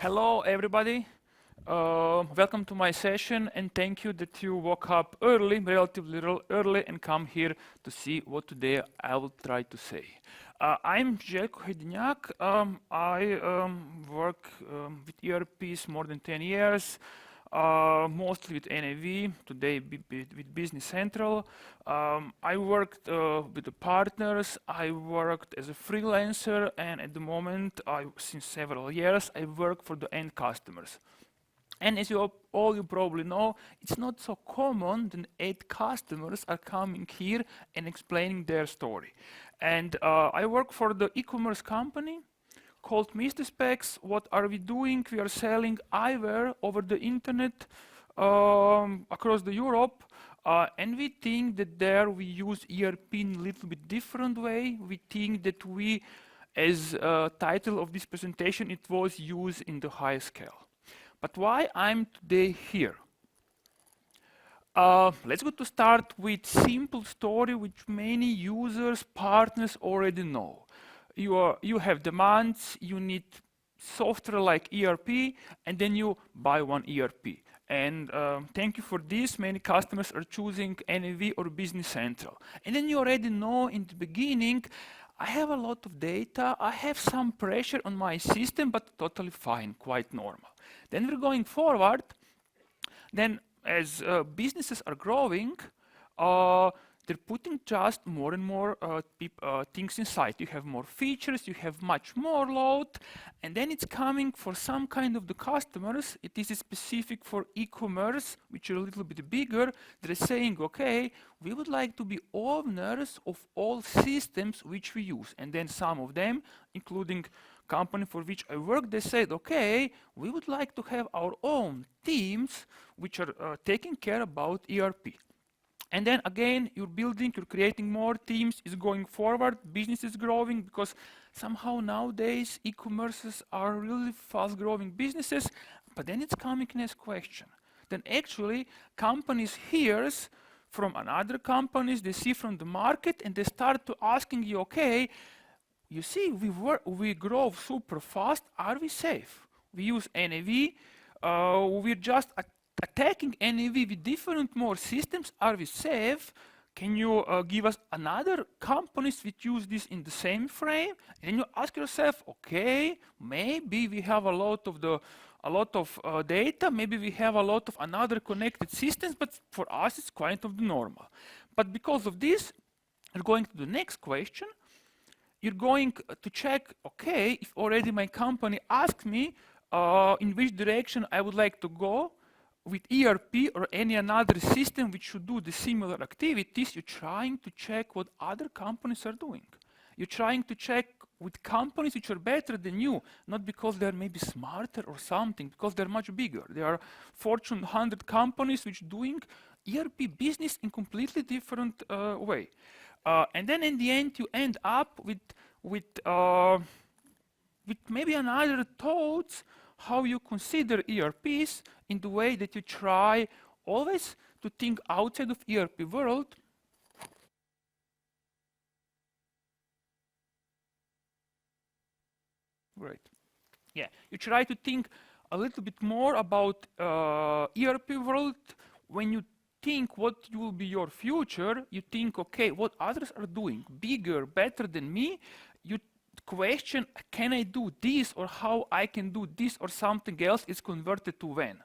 Hello, everybody. Welcome to my session, and thank you that you woke up early, relatively early, and come here to see what today I will try to say. I'm Zeljko Hajdinjak. I work with ERPs more than 10 years, mostly with NAV, today with Business Central. I worked with the partners, I worked as a freelancer, and at the moment, since several years, I work for the end customers. And as you probably know, it's not so common that 8 customers are coming here and explaining their story. And I work for the e-commerce company called Mr. Specs. What are we doing? We are selling eyewear over the internet across the Europe. And we think that there we use ERP in a little bit different way. We think that we, as title of this presentation, it was used in the high scale. But why I'm today here? Let's go to start with simple story which many users, partners already know. You have demands, you need software like ERP, and then you buy one ERP. And thank you for this, many customers are choosing NAV or Business Central. And then you already know in the beginning, I have a lot of data, I have some pressure on my system, but totally fine, quite normal. Then we're going forward, then as businesses are growing, they're putting just more and more things inside. You have more features, you have much more load, and then it's coming for some kind of the customers. It is specific for e-commerce, which are a little bit bigger. They're saying, okay, we would like to be owners of all systems which we use. And then some of them, including company for which I work, they said, okay, we would like to have our own teams which are taking care about ERP. And then again, you're creating more teams, is going forward, business is growing, because somehow nowadays e-commerces are really fast growing businesses, but then it's coming next question. Then actually companies hears from another companies, they see from the market, and they start to asking you, okay, you see, we grow super fast, are we safe? We use NAV, we're just attacking NAV with different more systems, are we safe? Can you give us another companies which use this in the same frame? And you ask yourself, okay, maybe we have a lot of data, maybe we have a lot of another connected systems, but for us it's quite of the normal. But because of this, we're going to the next question. You're going to check, okay, if already my company asked me in which direction I would like to go with ERP or any another system which should do the similar activities, you're trying to check what other companies are doing. You're trying to check with companies which are better than you, not because they're maybe smarter or something, because they're much bigger. There are Fortune 100 companies which doing ERP business in completely different way. And then in the end, you end up with maybe another thoughts how you consider ERPs in the way that you try always to think outside of ERP world. Great. Yeah, you try to think a little bit more about ERP world. When you think what will be your future, you think, okay, what others are doing bigger, better than me, you question, can I do this, or how I can do this or something else is converted to when.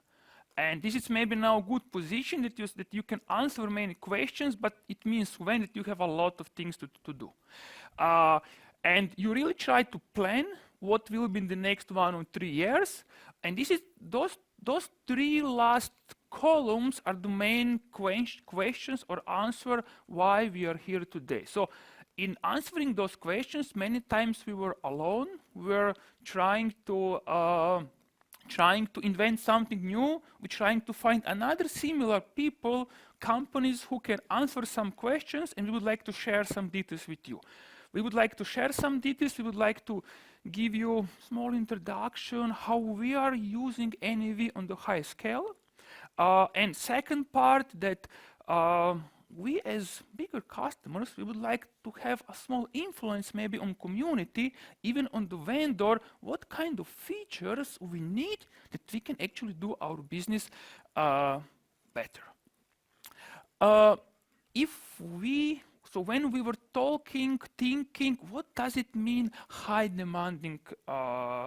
And this is maybe now a good position that you can answer many questions, but it means when that you have a lot of things to do. And you really try to plan what will be in the next 1 or 3 years. And this is those 3 last columns are the main questions or answer why we are here today. So in answering those questions, many times we were alone. We were trying to invent something new. We're trying to find another similar people, companies who can answer some questions, and we would like to share some details with you. We would like to share some details. We would like to give you a small introduction how we are using NAV on the high scale. And second part that we as bigger customers, we would like to have a small influence maybe on community, even on the vendor, what kind of features we need that we can actually do our business better. So when we were talking, thinking, what does it mean high demanding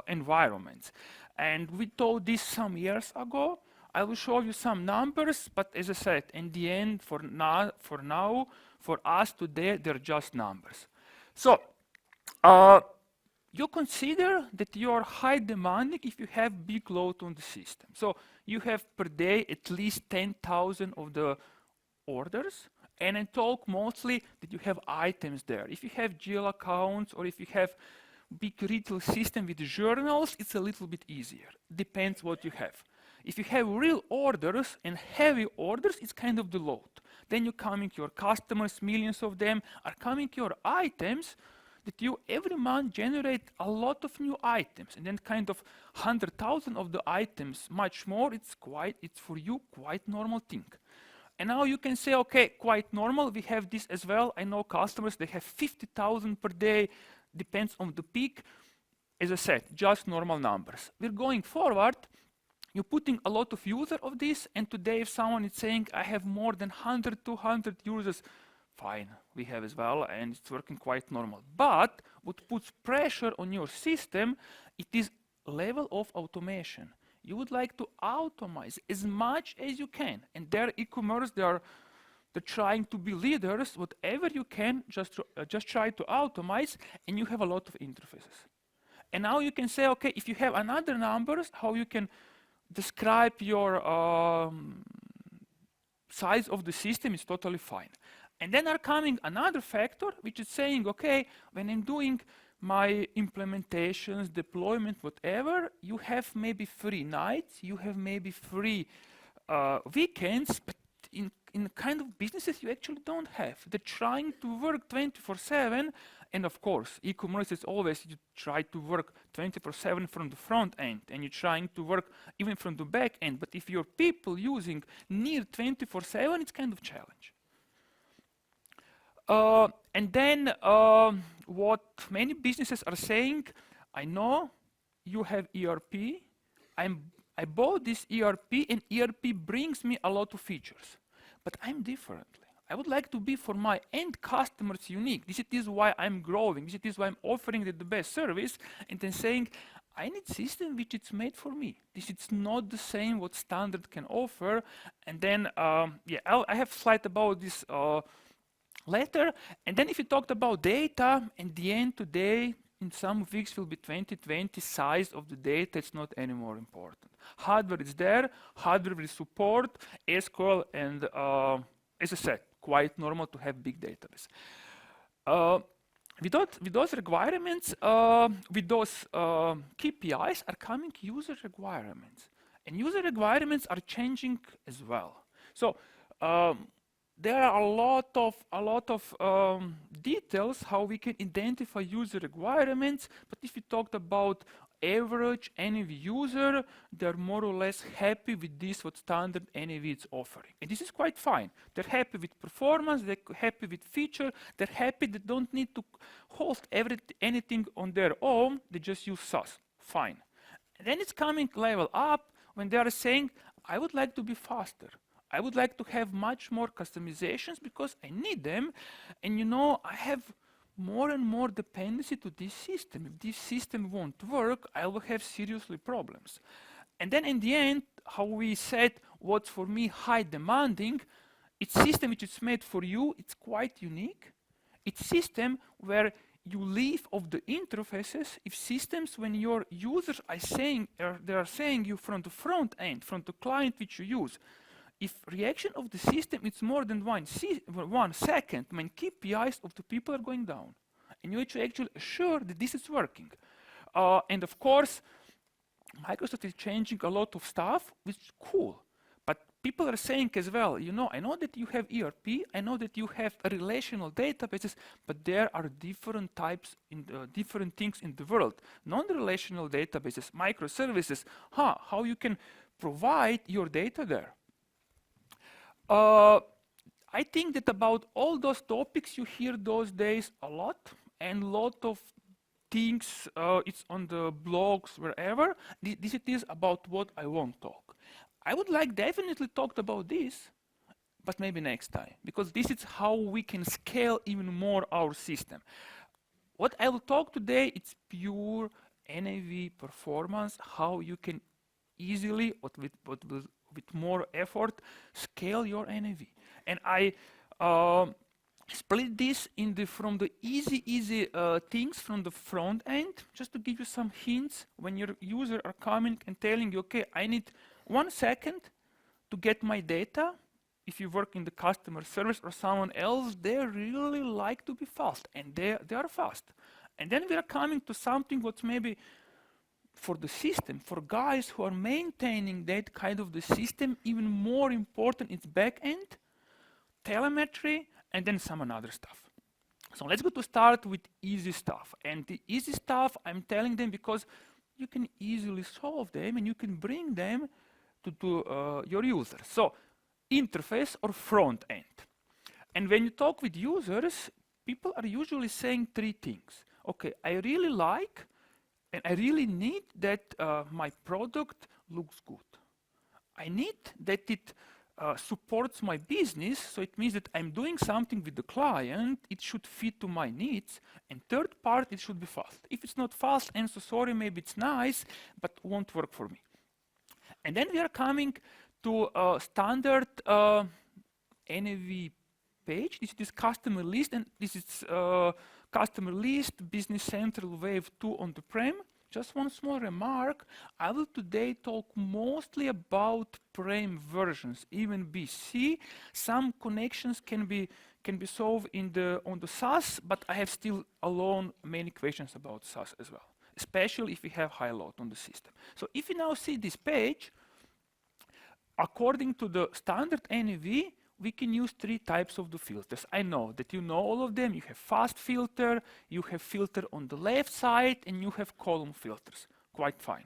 environments? And we told this some years ago. I will show you some numbers, but as I said, in the end, for now, for us today, they're just numbers. So you consider that you are high demanding if you have big load on the system. So you have per day at least 10,000 of the orders, and I talk mostly that you have items there. If you have GL accounts or if you have big retail system with journals, it's a little bit easier. Depends what you have. If you have real orders and heavy orders, it's kind of the load. Then you coming your customers, millions of them are coming your items that you every month generate a lot of new items, and then kind of 100,000 of the items, much more. It's for you quite normal thing. And now you can say, okay, quite normal. We have this as well. I know customers, they have 50,000 per day. Depends on the peak. As I said, just normal numbers. We're going forward. You're putting a lot of users of this, and today if someone is saying, I have more than 100, 200 users, fine, we have as well, and it's working quite normal. But what puts pressure on your system, it is level of automation. You would like to automate as much as you can, and their e-commerce, they're trying to be leaders. Whatever you can, just try to automate, and you have a lot of interfaces. And now you can say, okay, if you have another numbers, how you can describe your size of the system is totally fine. And then are coming another factor, which is saying, okay, when I'm doing my implementations, deployment, whatever, you have maybe free nights, you have maybe free weekends, but in kind of businesses you actually don't have. They're trying to work 24/7, and of course, e-commerce is always you try to work 24/7 from the front end, and you're trying to work even from the back end. But if your people using near 24/7, it's kind of challenge. And then what many businesses are saying, I know you have ERP. I bought this ERP, and ERP brings me a lot of features. But I'm differently. I would like to be for my end customers unique. This is why I'm growing. This is why I'm offering the best service. And then saying, I need system which it's made for me. This is not the same what standard can offer. And then, I have slide about this later. And then if you talked about data, in the end today, in some weeks will be 2020 size of the data. It's not anymore important. Hardware is there. Hardware will support SQL, and as I said, quite normal to have big database. With those requirements, with those KPIs are coming user requirements, and user requirements are changing as well. So there are a lot of details how we can identify user requirements. But if you talked about average NAV user, they're more or less happy with this what standard NAV is offering, and this is quite fine. They're happy with performance, they're happy with feature, they're happy they don't need to host anything on their own, they just use SaaS, fine. And then it's coming level up when they are saying, I would like to be faster. I would like to have much more customizations because I need them, and I have more and more dependency to this system. If this system won't work, I will have seriously problems. And then in the end, how we said what's for me high demanding, it's system which is made for you, it's quite unique. It's system where you leave of the interfaces. If systems when your users are saying, they are saying you from the front end, from the client which you use, if reaction of the system is more than 1 second, KPIs of the people are going down. And you actually assure that this is working. And of course, Microsoft is changing a lot of stuff, which is cool. But people are saying as well, I know that you have ERP, I know that you have relational databases, but there are different types, different things in the world. Non-relational databases, microservices, how you can provide your data there. I think that about all those topics you hear those days a lot, and lot of things, it's on the blogs, wherever. This it is about what I won't talk. I would like definitely talk about this, but maybe next time, because this is how we can scale even more our system. What I will talk today, it's pure NAV performance, how you can easily, with more effort, scale your NAV. And I split this in from the easy things from the front end, just to give you some hints. When your user are coming and telling you, okay, I need 1 second to get my data. If you work in the customer service or someone else, they really like to be fast, and they are fast. And then we are coming to something what's maybe for the system, for guys who are maintaining that kind of the system, even more important, it's backend, telemetry, and then some another stuff. So let's go to start with easy stuff. And the easy stuff, I'm telling them because you can easily solve them and you can bring them to your users. So interface or front end. And when you talk with users, people are usually saying 3 things. Okay, I really like and I really need that my product looks good. I need that it supports my business, so it means that I'm doing something with the client, it should fit to my needs, and third part, it should be fast. If it's not fast, I'm so sorry, maybe it's nice, but won't work for me. And then we are coming to a standard NAV page. This is customer list, and this is customer list, Business Central Wave 2 on-prem. Just one small remark, I will today talk mostly about prem versions, even BC. Some connections can be solved on the SaaS, but I have still alone many questions about SaaS as well, especially if we have high load on the system. So if you now see this page, according to the standard NAV, we can use 3 types of the filters. I know that you know all of them. You have fast filter, you have filter on the left side, and you have column filters. Quite fine.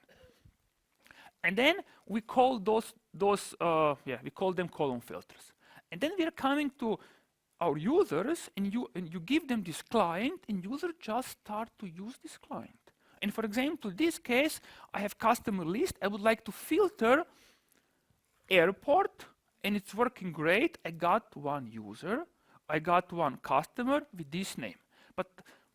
And then we call we call them column filters. And then we are coming to our users, and you give them this client, and user just start to use this client. And for example, in this case, I have customer list. I would like to filter airport, and it's working great. I got 1 user, I got 1 customer with this name. But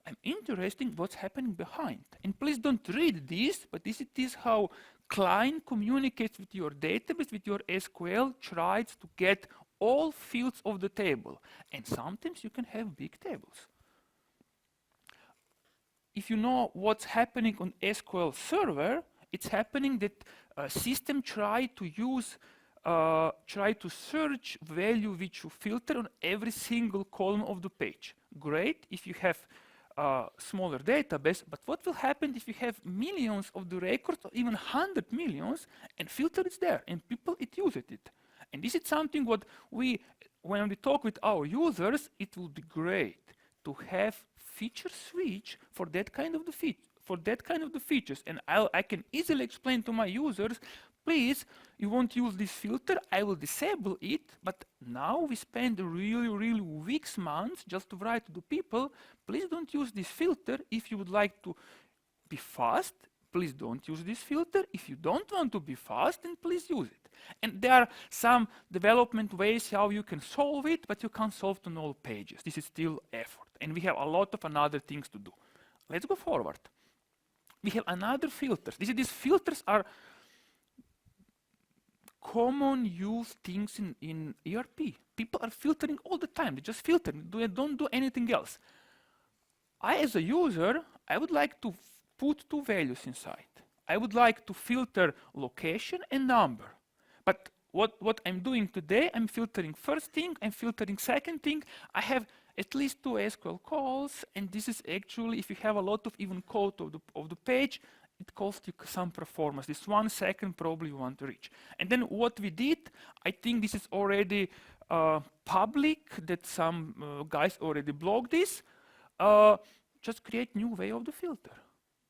I'm interested what's happening behind. And please don't read this, but this is how client communicates with your database, with your SQL, tries to get all fields of the table. And sometimes you can have big tables. If you know what's happening on SQL Server, it's happening that system try to search value which you filter on every single column of the page. Great if you have a smaller database, but what will happen if you have millions of the records, or even 100 millions, and filter is there, and people use it. And this is something what when we talk with our users, it will be great to have feature switch for that kind of the features. And I can easily explain to my users, please, you won't use this filter, I will disable it, but now we spend really weeks, months just to write to the people, please don't use this filter. If you would like to be fast, please don't use this filter. If you don't want to be fast, then please use it. And there are some development ways how you can solve it, but you can't solve it on all pages. This is still effort, and we have a lot of other things to do. Let's go forward. We have another filters. These filters are common use things in ERP. People are filtering all the time. They just filter. They don't do anything else. As a user, I would like to put 2 values inside. I would like to filter location and number. But what I'm doing today, I'm filtering first thing, I'm filtering second thing. I have at least 2 SQL calls, and this is actually, if you have a lot of even code of the page, it costs you some performance. This 1 second probably you want to reach. And then what we did, I think this is already public, that some guys already blogged this. Just create new way of the filter.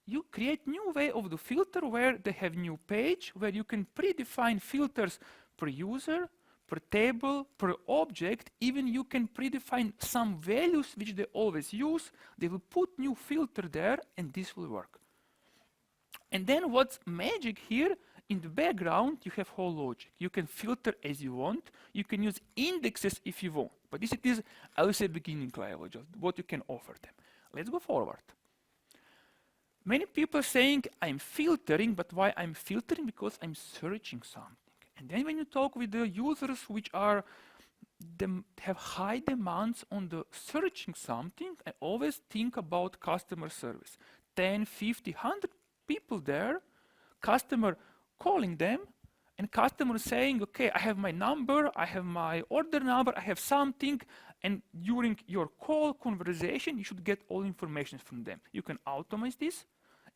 You create new way of the filter where they have new page, where you can predefine filters per user, per table, per object. Even you can predefine some values which they always use. They will put new filter there, and this will work. And then what's magic here, in the background, you have whole logic. You can filter as you want. You can use indexes if you want. But this is, I would say, beginning level, just what you can offer them. Let's go forward. Many people are saying, I'm filtering, but why I'm filtering? Because I'm searching something. And then when you talk with the users which are have high demands on the searching something, I always think about customer service. 10, 50, 100 people there, customer calling them, and customer saying, okay, I have my number, I have my order number, I have something, and during your call conversation, you should get all information from them. You can automate this,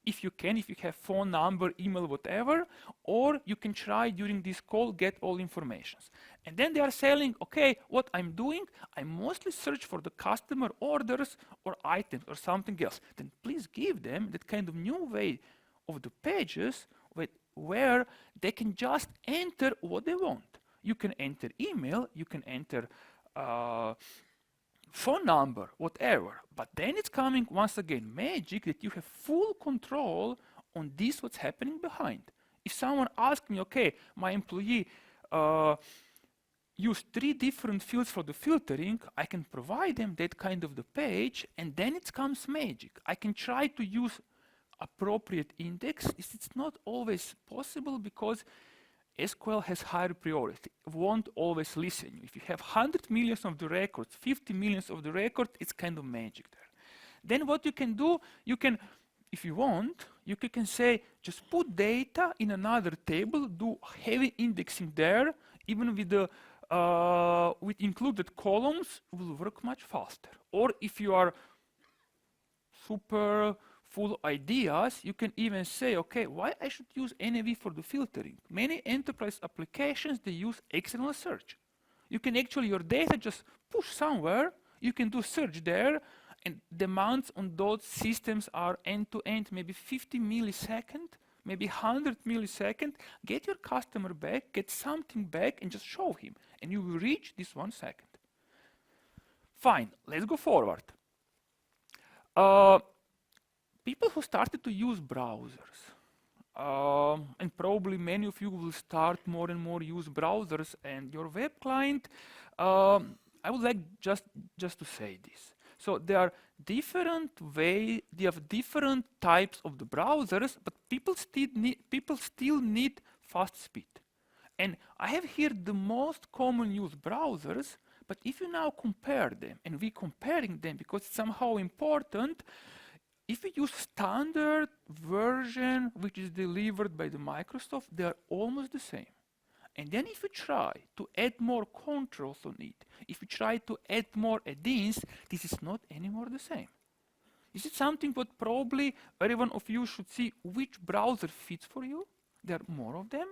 if you can, if you have phone number, email, whatever, or you can try during this call, get all information. And then they are saying, okay, what I'm doing, I mostly search for the customer orders or items or something else. Then please give them that kind of new way of the pages where they can just enter what they want. You can enter email, you can enter phone number, whatever. But then it's coming once again magic that you have full control on this what's happening behind. If someone asks me, okay, my employee use 3 different fields for the filtering, I can provide them that kind of the page, and then it comes magic. I can try to use appropriate index. It's not always possible because SQL has higher priority, won't always listen. If you have 100 millions of the records, 50 millions of the record, it's kind of magic there. Then what you can do, you can, if you want, you can say, just put data in another table, do heavy indexing there, even with the with included columns, will work much faster. Or if you are super full ideas, you can even say, okay, why I should use NAV for the filtering? Many enterprise applications, they use external search. You can actually, your data just push somewhere, you can do search there, and demands on those systems are end-to-end, maybe 50 milliseconds, maybe 100 milliseconds. Get your customer back, get something back, and just show him, and you will reach this 1 second. Fine, let's go forward. People who started to use browsers, and probably many of you will start more and more use browsers and your web client. I would like just to say this. So there are different they have different types of the browsers, but people still need fast speed. And I have here the most common used browsers, but if you now compare them, and we're comparing them because it's somehow important, if you use standard version, which is delivered by the Microsoft, they are almost the same. And then if you try to add more controls on it, if you try to add more add-ins, this is not anymore the same. This is something what probably every one of you should see which browser fits for you. There are more of them.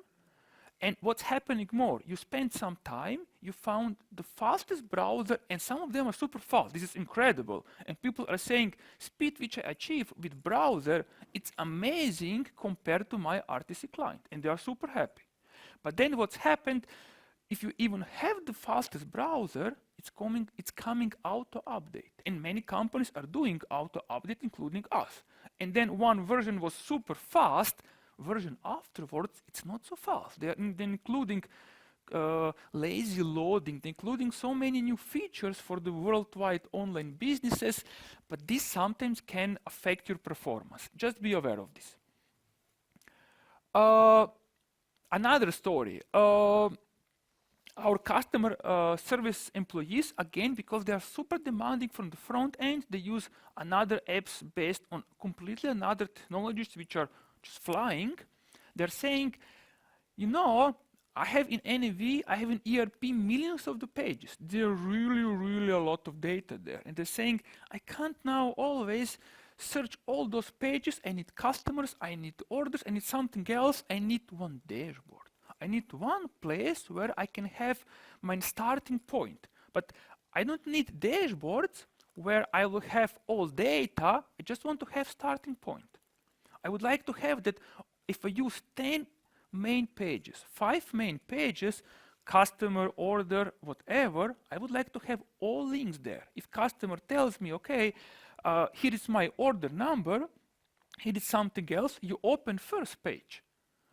And what's happening more? You spend some time, you found the fastest browser, and some of them are super fast. This is incredible. And people are saying, speed which I achieve with browser, it's amazing compared to my RTC client. And they are super happy. But then what's happened, if you even have the fastest browser, it's coming auto-update. And many companies are doing auto-update, including us. And then one version was super fast, version afterwards, it's not so fast. They're including lazy loading, they're including so many new features for the worldwide online businesses, but this sometimes can affect your performance. Just be aware of this. Another story. Our customer service employees, again, because they are super demanding from the front end, they use another apps based on completely another technologies which are just flying. They're saying, you know, I have in NAV, I have in ERP millions of the pages. There are really a lot of data there. And they're saying, I can't now always search all those pages. I need customers, I need orders, I need something else. I need one dashboard. I need one place where I can have my starting point. But I don't need dashboards where I will have all data. I just want to have starting point. I would like to have that if I use 10 main pages, 5 main pages, customer order, whatever, I would like to have all links there. If customer tells me, okay, here is my order number, here is something else, you open first page.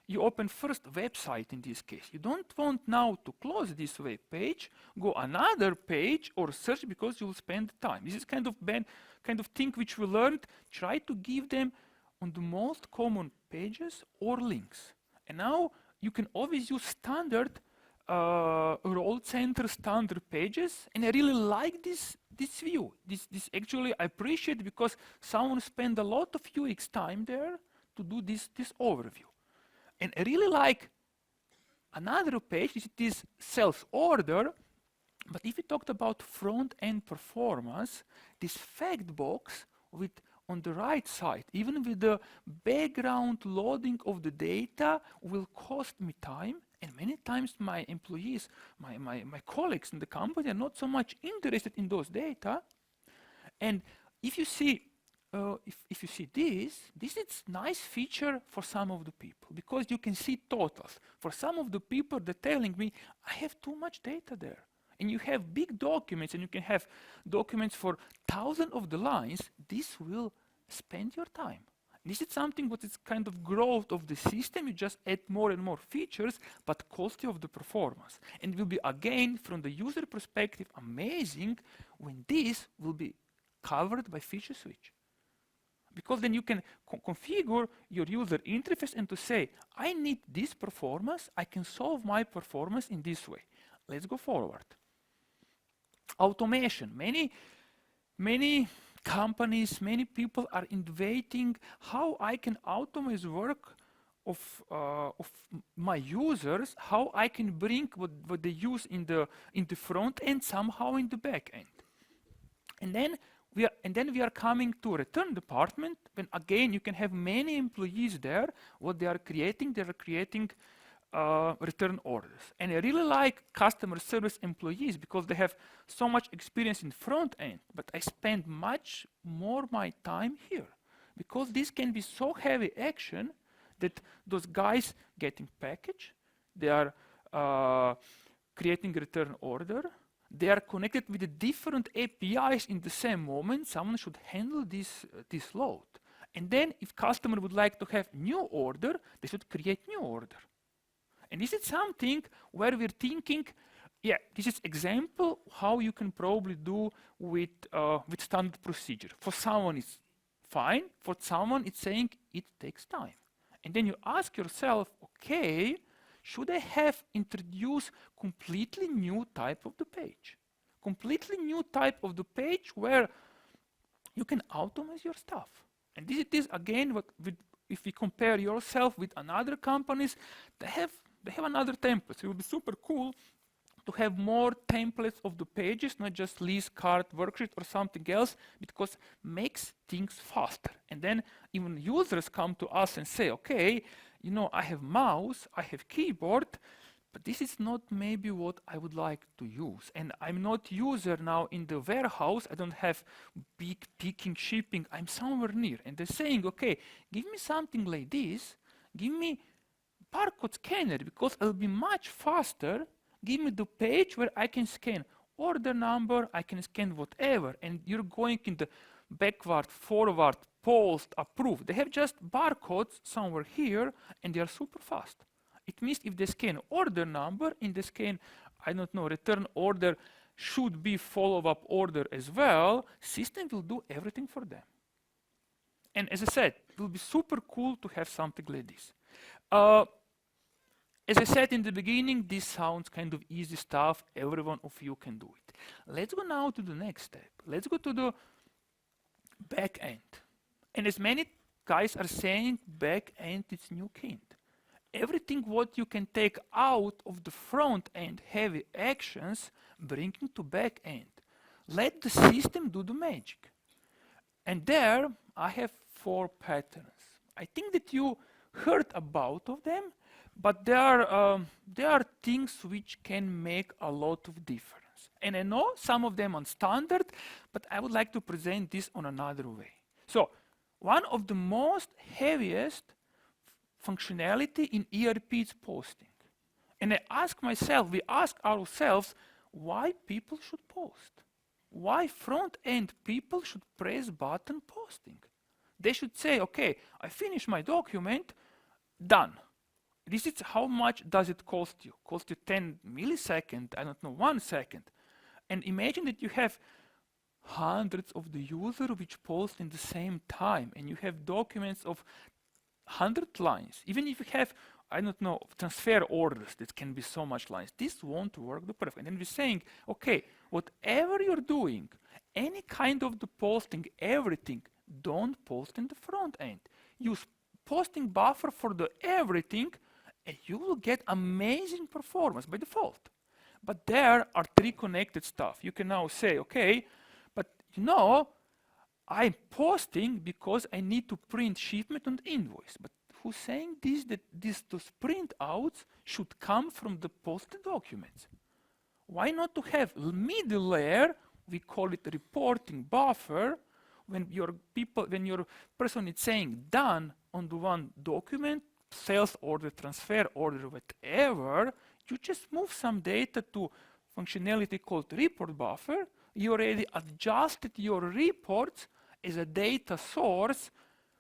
You open first website in this case. You don't want now to close this web page, go another page or search because you'll spend time. This is kind of thing which we learned. Try to give them on the most common pages or links. And now you can always use standard role center standard pages, and I really like this view. This actually I appreciate because someone spent a lot of UX time there to do this overview. And I really like another page, it is sales order, but if we talked about front-end performance, this fact box with on the right side, even with the background loading of the data will cost me time, and many times my employees, my colleagues in the company are not so much interested in those data. And if you see if you see this is nice feature for some of the people because you can see totals. For some of the people, they're telling me, I have too much data there. And you have big documents and you can have documents for thousands of the lines. This will spend your time. This is something what is kind of growth of the system. You just add more and more features, but quality of the performance. And will be again, from the user perspective, amazing when this will be covered by feature switch. Because then you can configure your user interface and to say, I need this performance, I can solve my performance in this way. Let's go forward. Automation. Many companies, many people are innovating how I can automate work of my users, how I can bring what they use in the front end somehow in the back end. And then we are coming to return department, when again you can have many employees there. What they are creating return orders. And I really like customer service employees because they have so much experience in front end, but I spend much more my time here because this can be so heavy action that those guys getting package, they are creating return order, they are connected with the different APIs in the same moment. Someone should handle this load. And then if customer would like to have new order, they should create new order. And this is something where we're thinking, yeah, this is example how you can probably do with standard procedure. For someone it's fine, for someone it's saying it takes time. And then you ask yourself, okay, should I have introduced completely new type of the page? Completely new type of the page where you can automate your stuff. And this is again if we compare yourself with another companies, they have another templates. It would be super cool to have more templates of the pages, not just list, card, worksheet or something else, because makes things faster. And then even users come to us and say, okay, you know, I have mouse, I have keyboard, but this is not maybe what I would like to use. And I'm not user now in the warehouse. I don't have big picking, shipping. I'm somewhere near. And they're saying, okay, give me something like this. Give me barcode scanner because it'll be much faster. Give me the page where I can scan order number, I can scan whatever, and you're going in the backward, forward, post, approve. They have just barcodes somewhere here, and they are super fast. It means if they scan order number, in the scan, I don't know, return order should be follow-up order as well, system will do everything for them. And as I said, it will be super cool to have something like this. As I said in the beginning, this sounds kind of easy stuff. Every one of you can do it. Let's go now to the next step. Let's go to the back end. And as many guys are saying, back end is new kind. Everything what you can take out of the front end heavy actions, bring it to back end. Let the system do the magic. And there I have 4 patterns. I think that you heard about of them, but there are things which can make a lot of difference. And I know some of them on standard, but I would like to present this on another way. So one of the most heaviest functionality in ERP is posting. And I ask myself, we ask ourselves, why people should post? Why front-end people should press button posting? They should say, okay, I finished my document, done. This is how much does it cost you? Cost you 10 milliseconds, I don't know, 1 second. And imagine that you have hundreds of the users which post in the same time, and you have documents of 100 lines. Even if you have, I don't know, transfer orders that can be so much lines, this won't work the perfect. And then we're saying, okay, whatever you're doing, any kind of the posting, everything, don't post in the front end. Use posting buffer for the everything, and you will get amazing performance by default. But there are three connected stuff. You can now say, okay, but you know, I'm posting because I need to print shipment and invoice. But who's saying this, that those printouts should come from the posted documents? Why not to have middle layer, we call it reporting buffer, when your person is saying done on the one document, sales order, transfer order, whatever, you just move some data to functionality called report buffer. You already adjusted your reports as a data source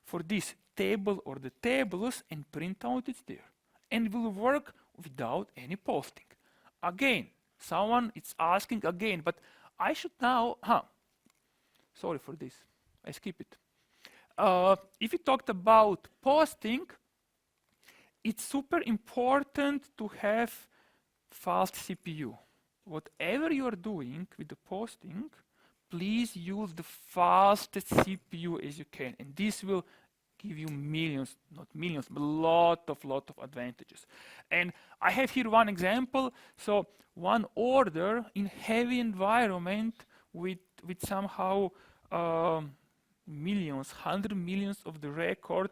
for this table or the tables, and printout is there. And will work without any posting. Again, someone is asking again, but I should now, sorry for this, I skip it. If you talked about posting, it's super important to have fast CPU. Whatever you are doing with the posting, please use the fastest CPU as you can, and this will give you millions, not millions, but lot of advantages. And I have here one example. So one order in heavy environment with somehow millions, 100 millions of the record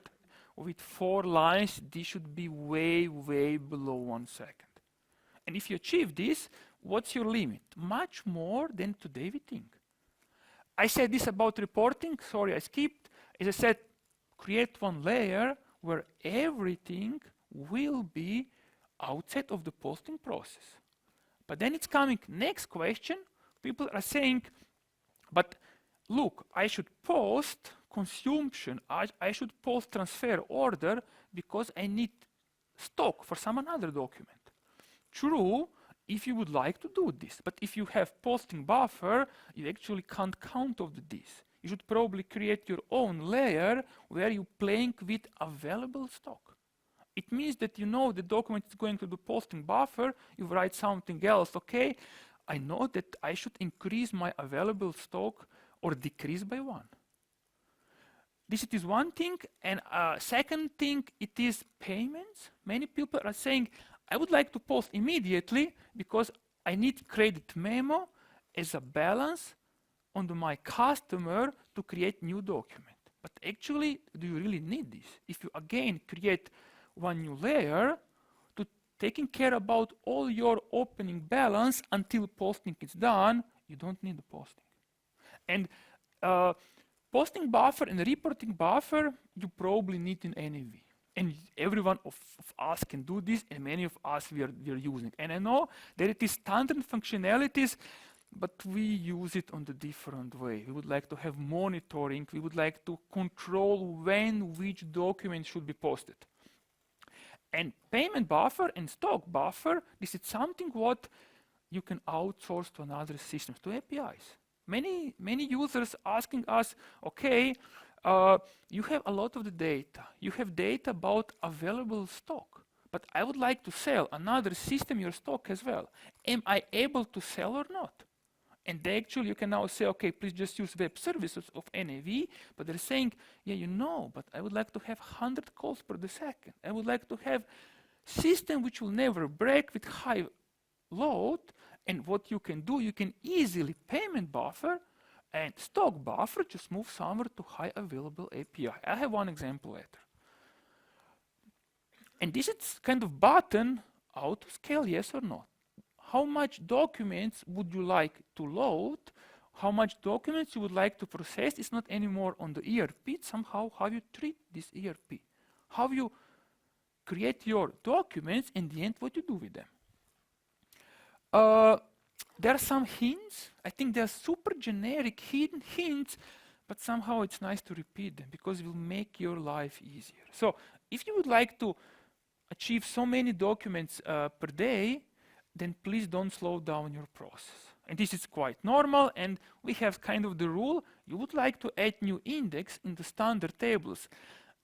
with 4 lines, this should be way below 1 second. And if you achieve this, what's your limit? Much more than today we think. I said this about reporting, sorry I skipped. As I said, create one layer where everything will be outside of the posting process. But then it's coming next question. People are saying, but look, I should post consumption, I should post transfer order because I need stock for some another document. True, if you would like to do this, but if you have posting buffer, you actually can't count of this. You should probably create your own layer where you're playing with available stock. It means that you know the document is going to the posting buffer, you write something else, okay, I know that I should increase my available stock or decrease by 1. This is one thing, and second thing, it is payments. Many people are saying, I would like to post immediately because I need credit memo as a balance on my customer to create new document. But actually, do you really need this? If you again create one new layer to taking care about all your opening balance until posting is done, you don't need the posting. And posting buffer and reporting buffer, you probably need in NAV. And everyone of us can do this, and many of us we are using. And I know that it is standard functionalities, but we use it on the different way. We would like to have monitoring. We would like to control when which document should be posted. And payment buffer and stock buffer, this is something what you can outsource to another systems, to APIs. Many users asking us, okay, you have a lot of the data. You have data about available stock, but I would like to sell another system your stock as well. Am I able to sell or not? And they actually, you can now say, okay, please just use web services of NAV, but they're saying, yeah, you know, but I would like to have 100 calls per the second. I would like to have system which will never break with high load. And what you can do, you can easily payment buffer and stock buffer, just move somewhere to high available API. I have one example later. And this is kind of button, auto scale, yes or no. How much documents would you like to load? How much documents you would like to process? It's not anymore on the ERP, it's somehow how you treat this ERP. How you create your documents, in the end, what you do with them. Uh, there are some hints. I think they're super generic hints, but somehow it's nice to repeat them because it will make your life easier. So if you would like to achieve so many documents per day, then please don't slow down your process. And this is quite normal, and we have kind of the rule, you would like to add new index in the standard tables.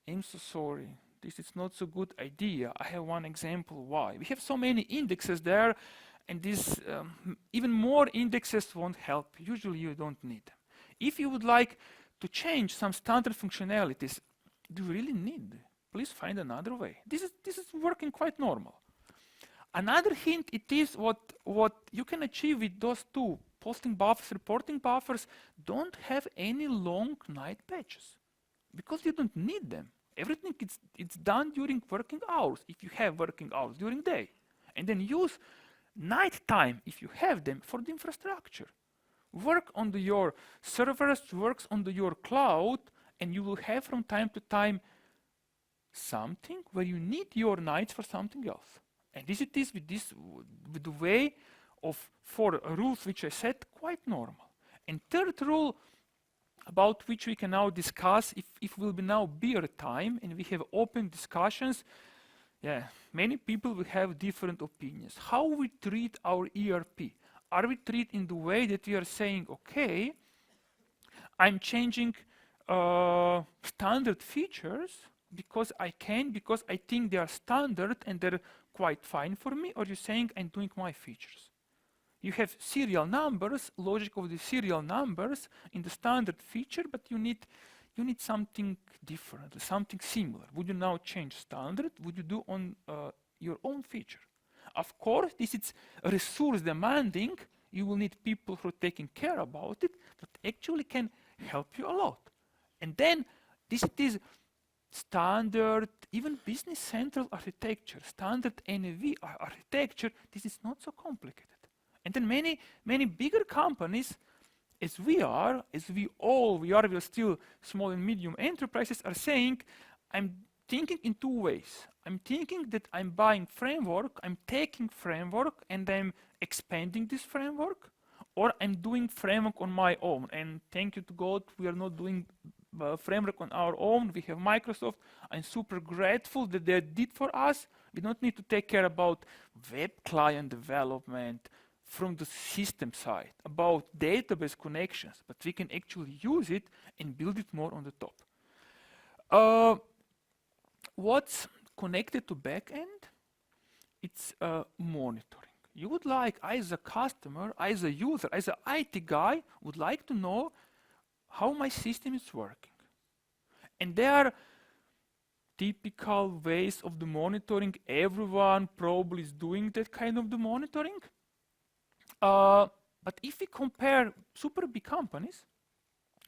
I'm so sorry, this is not so good idea. I have one example why. We have so many indexes there, and this even more indexes won't help. Usually you don't need them. If you would like to change some standard functionalities, do you really need? Please find another way. This is working quite normal. Another hint, it is what you can achieve with those two posting buffers, reporting buffers. Don't have any long night patches because you don't need them. Everything it's done during working hours if you have working hours during day, and then use night time if you have them for the infrastructure. Work on your servers, works on your cloud, and you will have from time to time something where you need your nights for something else. And this it is with the way of 4 rules which I said, quite normal. And third rule about which we can now discuss if will be now beer time and we have open discussions. Yeah, many people will have different opinions. How we treat our ERP? Are we treat in the way that we are saying, okay, I'm changing standard features because I can, because I think they are standard and they're quite fine for me, or you're saying I'm doing my features? You have serial numbers, logic of the serial numbers in the standard feature, but you need something different, something similar. Would you now change standard? Would you do on your own feature? Of course, this is resource demanding. You will need people who are taking care about it, but actually can help you a lot. And then this it is standard, even business central architecture, standard NAV architecture. This is not so complicated. And then many bigger companies, as we are still small and medium enterprises, are saying, I'm thinking in two ways. I'm thinking that I'm buying framework, I'm taking framework and I'm expanding this framework, or I'm doing framework on my own. And thank you to God, we are not doing framework on our own. We have Microsoft. I'm super grateful that they did for us. We don't need to take care about web client development from the system side, about database connections, but we can actually use it and build it more on the top. What's connected to backend? It's monitoring. You would like, as a customer, as a user, as an IT guy, would like to know how my system is working. And there are typical ways of the monitoring. Everyone probably is doing that kind of the monitoring. But if we compare super big companies,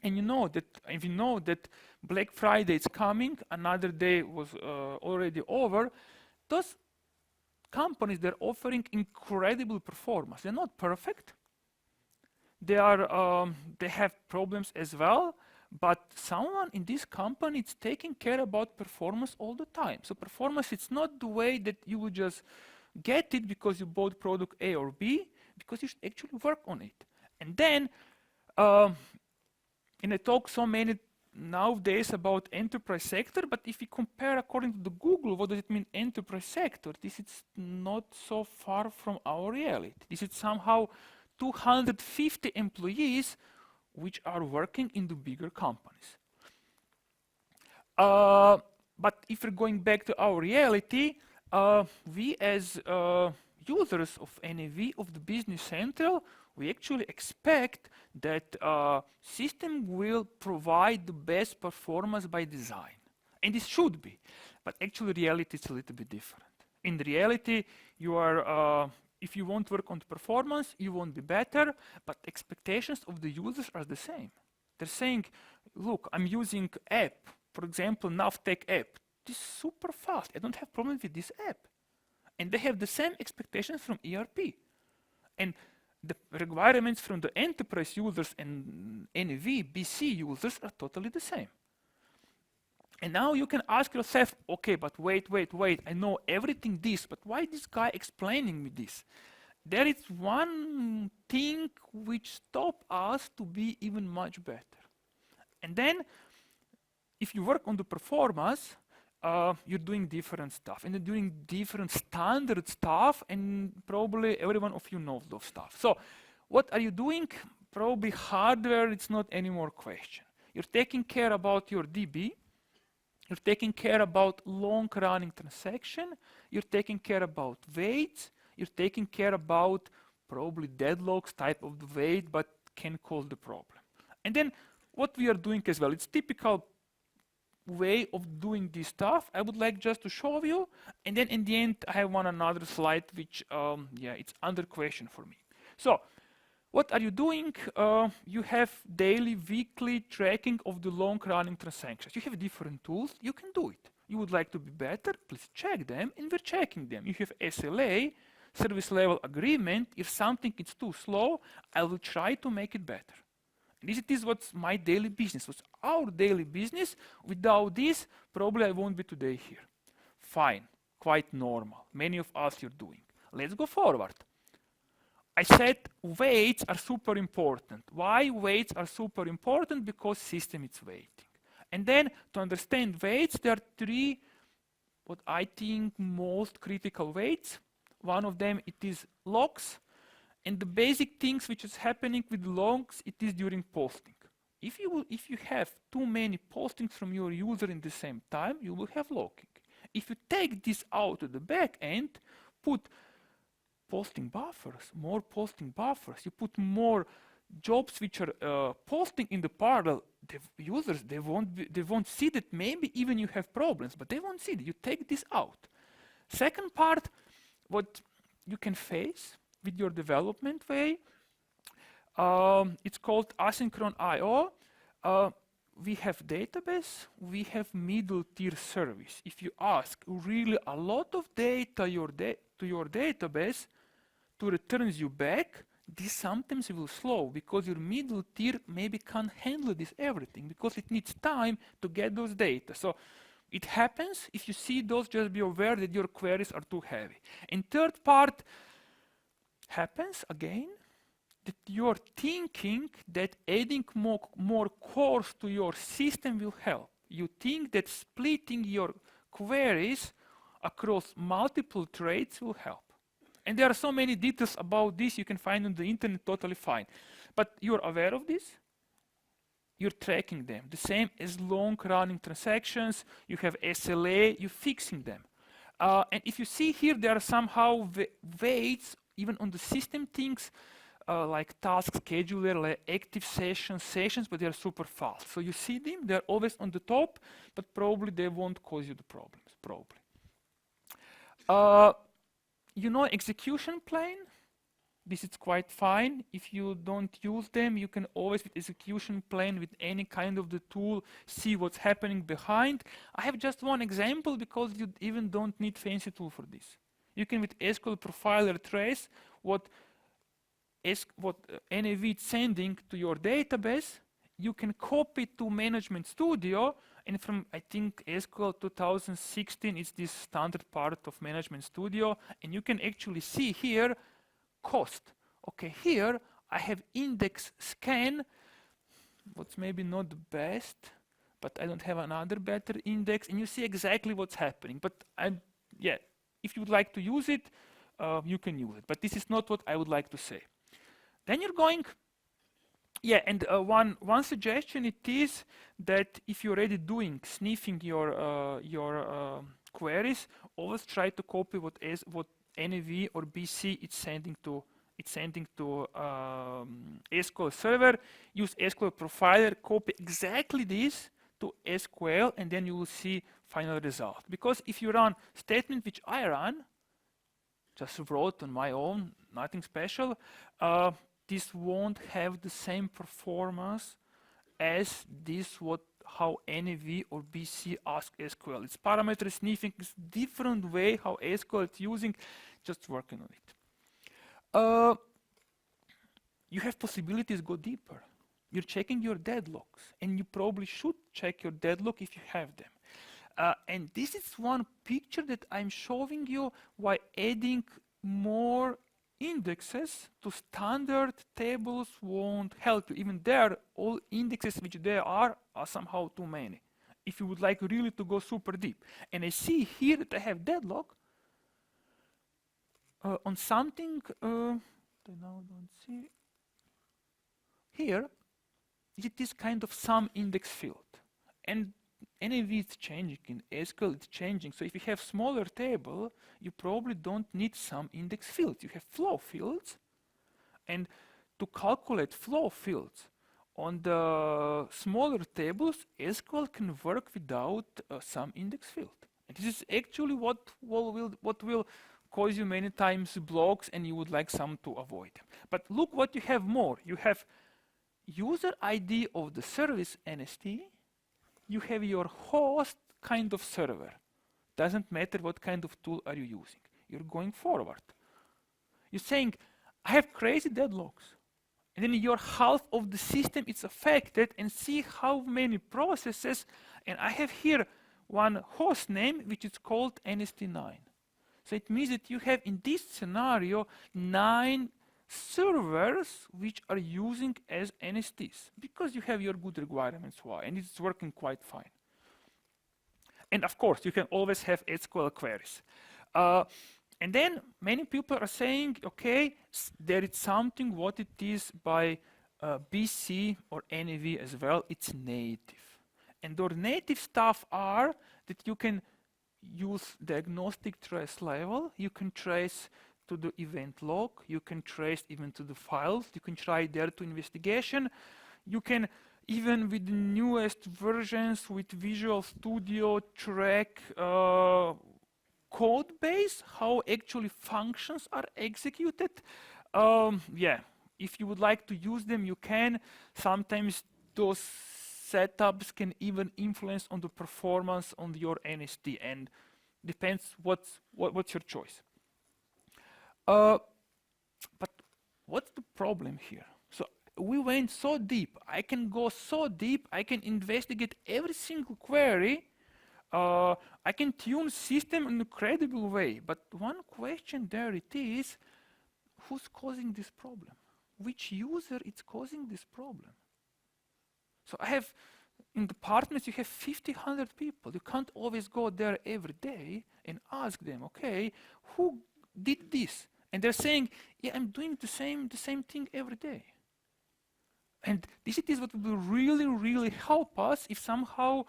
and you know that Black Friday is coming, another day was already over, those companies, they're offering incredible performance. They're not perfect. They have problems as well, but someone in this company is taking care about performance all the time. So performance, it's not the way that you would just get it because you bought product A or B, because you should actually work on it. And then, and I talk so many nowadays about enterprise sector, but if we compare according to the Google, what does it mean enterprise sector? This is not so far from our reality. This is somehow 250 employees which are working in the bigger companies. But if we're going back to our reality, we as users of NAV, of the Business Central, we actually expect that system will provide the best performance by design. And this should be. But actually reality is a little bit different. In reality, you are, if you want to work on the performance, you won't be better, but expectations of the users are the same. They're saying, look, I'm using app, for example, NAV Tech app. This is super fast. I don't have problems with this app. And they have the same expectations from ERP. And the requirements from the enterprise users and NAV, BC users are totally the same. And now you can ask yourself, okay, but wait, I know everything this, but why this guy explaining me this? there is one thing which stops us to be even much better. And then, if you work on the performance, you're doing different stuff, and you're doing different standard stuff, and probably every one of you knows those stuff. So, what are you doing? Probably hardware, it's not any more question. You're taking care about your DB, you're taking care about long-running transaction, you're taking care about weights, you're taking care about probably deadlocks type of the weight, but can cause the problem. And then what we are doing as well, it's typical way of doing this stuff. I would like just to show you, and then in the end I have another slide which yeah, it's under question for me. So what are you doing? You have daily, weekly tracking of the long-running transactions. You have different tools, you can do it. You would like to be better, please check them, and we're checking them. You have SLA, service level agreement. If something is too slow, I will try to make it better. This is what's my daily business, what's our daily business. Without this, probably I won't be today here. Fine, quite normal. Many of us are doing. Let's go forward. I said weights are super important. Why weights are super important? Because system is weighting. And then to understand weights, there are three, what I think most critical weights. One of them, it is logs. And the basic things which is happening with logs, it is during posting. If you have too many postings from your user in the same time, you will have logging. If you take this out to the back end, put posting buffers, more posting buffers, you put more jobs which are posting in the parallel, the users, they won't see that. Maybe even you have problems, but they won't see that. You take this out. Second part, what you can face with your development way, it's called asynchron I/O. We have database, we have middle tier service. If you ask really a lot of data to your database to returns you back, this sometimes will slow because your middle tier maybe can't handle this everything because it needs time to get those data. So it happens. If you see those, just be aware that your queries are too heavy. And third part happens again, that you're thinking that adding more cores to your system will help. You think that splitting your queries across multiple threads will help. And there are so many details about this you can find on the internet, totally fine. But you're aware of this? You're tracking them. The same as long-running transactions, you have SLA, you're fixing them. And if you see here, there are somehow weights, even on the system things, like task scheduler, like active sessions, but they are super fast. So you see them, they're always on the top, but probably they won't cause you the problems, probably. You know execution plane? This is quite fine. If you don't use them, you can always with execution plane, with any kind of the tool, see what's happening behind. I have just one example because you even don't need fancy tool for this. You can with SQL profiler trace what NAV is sending to your database. You can copy to Management Studio, and from I think SQL 2016 is this standard part of Management Studio, and you can actually see here cost. Okay, here I have index scan, what's maybe not the best, but I don't have another better index, and you see exactly what's happening. But yeah, if you would like to use it, you can use it. But this is not what I would like to say. Then you're going, yeah, and one suggestion it is that if you're already doing sniffing your queries, always try to copy what NAV or BC it's sending to SQL server. Use SQL profiler, copy exactly this to SQL, and then you will see final result. Because if you run statement which I run, just wrote on my own, nothing special, this won't have the same performance as this how NAV or BC ask SQL. It's parameter sniffing, it's different way how SQL is using, just working on it. You have possibilities go deeper. You're checking your deadlocks, and you probably should check your deadlock if you have them. And this is one picture that I'm showing you why adding more indexes to standard tables won't help you. Even there, all indexes which there are somehow too many. If you would like really to go super deep. And I see here that I have deadlock on something, I now don't see. Here, it is kind of some index field. And NAV is changing, in SQL it's changing. So if you have smaller table, you probably don't need some index fields. You have flow fields. And to calculate flow fields on the smaller tables, SQL can work without some index field. And this is actually what will cause you many times blocks, and you would like some to avoid them. But look what you have more. You have user ID of the service NST. You have your host kind of server. Doesn't matter what kind of tool are you using. You're going forward. You're saying, I have crazy deadlocks. And then your half of the system is affected, and see how many processes. And I have here one host name which is called NST9. So it means that you have in this scenario 9 servers which are using as NSTs because you have your good requirements why, and it's working quite fine. And of course, you can always have SQL queries. And then many people are saying, okay, there is something what it is by BC or NAV as well, it's native. And our native stuff are that you can use diagnostic trace level, you can trace to the event log, you can trace even to the files, you can try there to investigation, you can even with the newest versions with Visual Studio track code base, how actually functions are executed. Yeah, if you would like to use them, you can. Sometimes those setups can even influence on the performance on your NST, and depends what's your choice. But what's the problem here? So we went so deep. I can go so deep. I can investigate every single query. I can tune system in an incredible way. But one question there it is, who's causing this problem? Which user is causing this problem? So I have, in departments, you have 50, 100 people. You can't always go there every day and ask them, okay, who did this? And they're saying, yeah, I'm doing the same thing every day. And this is what will really, really help us if somehow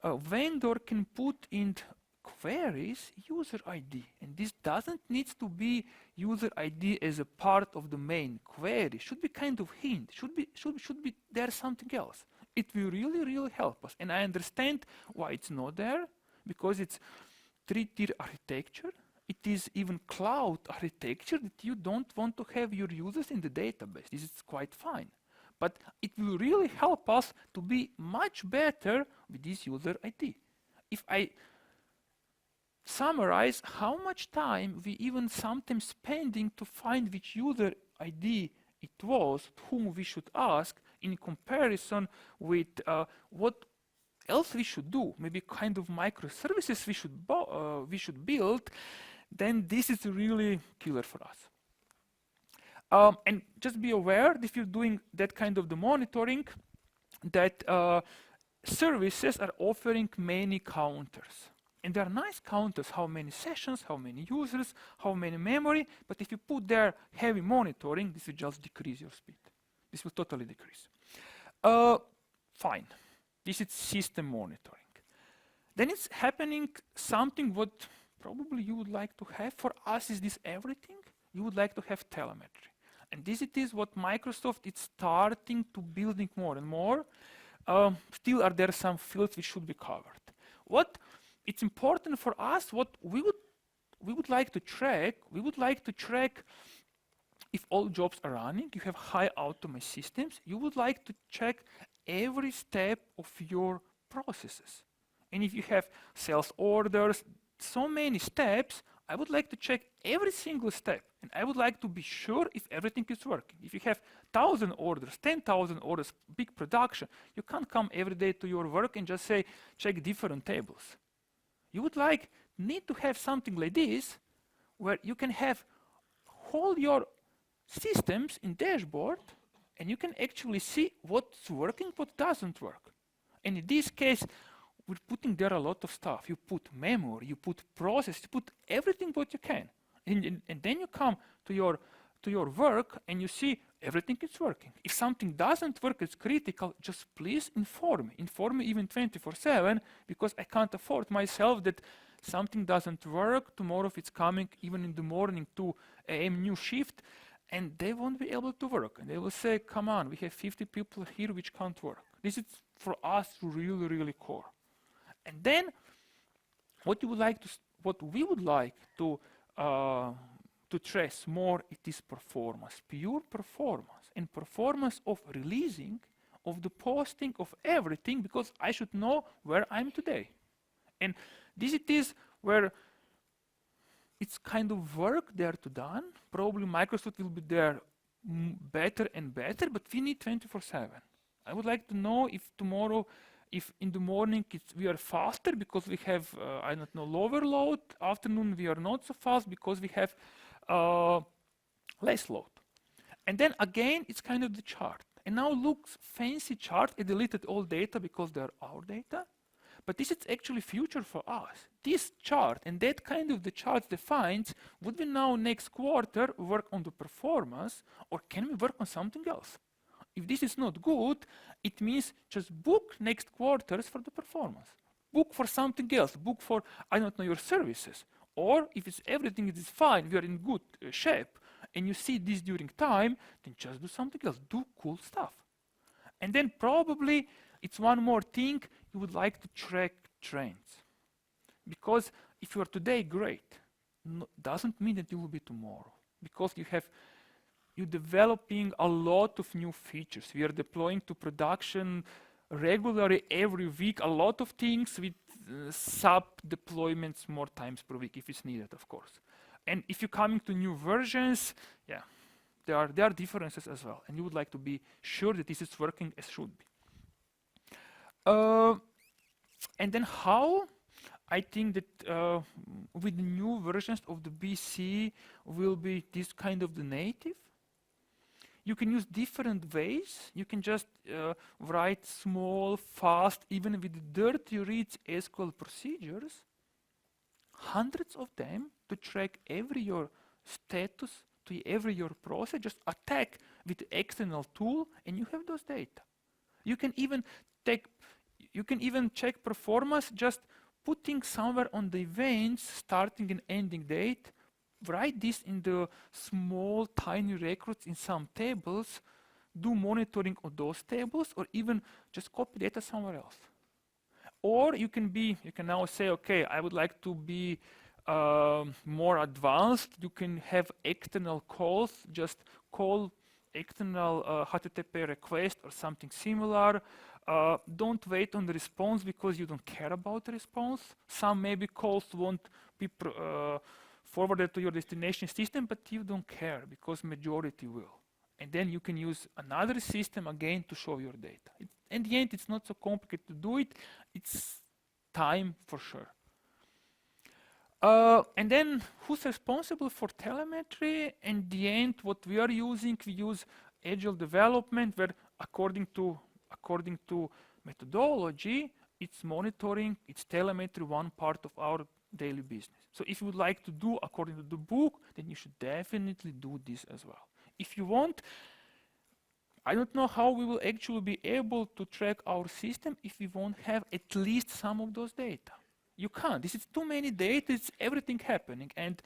a vendor can put in queries user ID. And this doesn't need to be user ID as a part of the main query. Should be kind of hint. Should be there something else. It will really, really help us. And I understand why it's not there, because it's 3-tier architecture. It is even cloud architecture that you don't want to have your users in the database. This is quite fine. But it will really help us to be much better with this user ID. If I summarize how much time we even sometimes spending to find which user ID it was, whom we should ask, in comparison with what else we should do, maybe kind of microservices we should build, then this is really killer for us. And just be aware that if you're doing that kind of the monitoring, that services are offering many counters. And they are nice counters, how many sessions, how many users, how many memory, but if you put there heavy monitoring, this will just decrease your speed. This will totally decrease. Fine, this is system monitoring. Then it's happening something what probably you would like to have. For us is this everything. You would like to have telemetry. And this it is what Microsoft is starting to building more and more. Still are there some fields which should be covered. What it's important for us, what we would like to track, if all jobs are running, you have high automation systems, you would like to check every step of your processes. And if you have sales orders, so many steps, I would like to check every single step. And I would like to be sure if everything is working. If you have 1,000 orders, 10,000 orders, big production, you can't come every day to your work and just say, check different tables. You would need to have something like this, where you can have call your systems in dashboard, and you can actually see what's working, what doesn't work. And in this case, we're putting there a lot of stuff. You put memory, you put process, you put everything what you can. And then you come to your work and you see everything is working. If something doesn't work, it's critical, just please inform me. Inform me even 24/7, because I can't afford myself that something doesn't work. Tomorrow if it's coming even in the morning 2 a.m. new shift, and they won't be able to work. And they will say, come on, we have 50 people here which can't work. This is for us really, really core. And then what we would like to stress more, it is performance, pure performance, and performance of releasing, of the posting, of everything, because I should know where I'm today. And this it is where it's kind of work there to done. Probably Microsoft will be there better and better, but we need 24/7. I would like to know if tomorrow, if in the morning we are faster because we have, I don't know, lower load, afternoon we are not so fast because we have less load. And then again, it's kind of the chart. And now looks fancy chart. I deleted all data because they're our data. But this is actually future for us. This chart and that kind of the chart defines, would we now next quarter work on the performance, or can we work on something else? If this is not good, it means just book next quarters for the performance. Book for something else. Book for, I don't know, your services. Or if it's everything is fine, we are in good shape, and you see this during time, then just do something else. Do cool stuff. And then probably it's one more thing, you would like to track trends. Because if you are today great, doesn't mean that you will be tomorrow. Because you're developing a lot of new features. We are deploying to production regularly every week, a lot of things with sub-deployments more times per week if it's needed, of course. And if you're coming to new versions, yeah, there are differences as well. And you would like to be sure that this is working as should be. And then how? I think that with the new versions of the BC will be this kind of the native. You can use different ways. You can just write small, fast, even with dirty reads SQL procedures, hundreds of them to track every your status, to every your process. Just attack with the external tool, and you have those data. You can even check performance just putting somewhere on the events starting and ending date. Write this in the small tiny records in some tables, do monitoring of those tables, or even just copy data somewhere else. Or you can now say, okay, I would like to be more advanced. You can have external calls, just call external HTTP request or something similar. Don't wait on the response because you don't care about the response. Some maybe calls won't be forwarded to your destination system, but you don't care because majority will. And then you can use another system again to show your data. In the end, it's not so complicated to do it. It's time for sure. And then who's responsible for telemetry? In the end, what we are using, we use agile development, where according to methodology, it's monitoring, it's telemetry, one part of our daily business. So if you would like to do according to the book, then you should definitely do this as well. If you want, I don't know how we will actually be able to track our system if we won't have at least some of those data. You can't. This is too many data. It's everything happening. And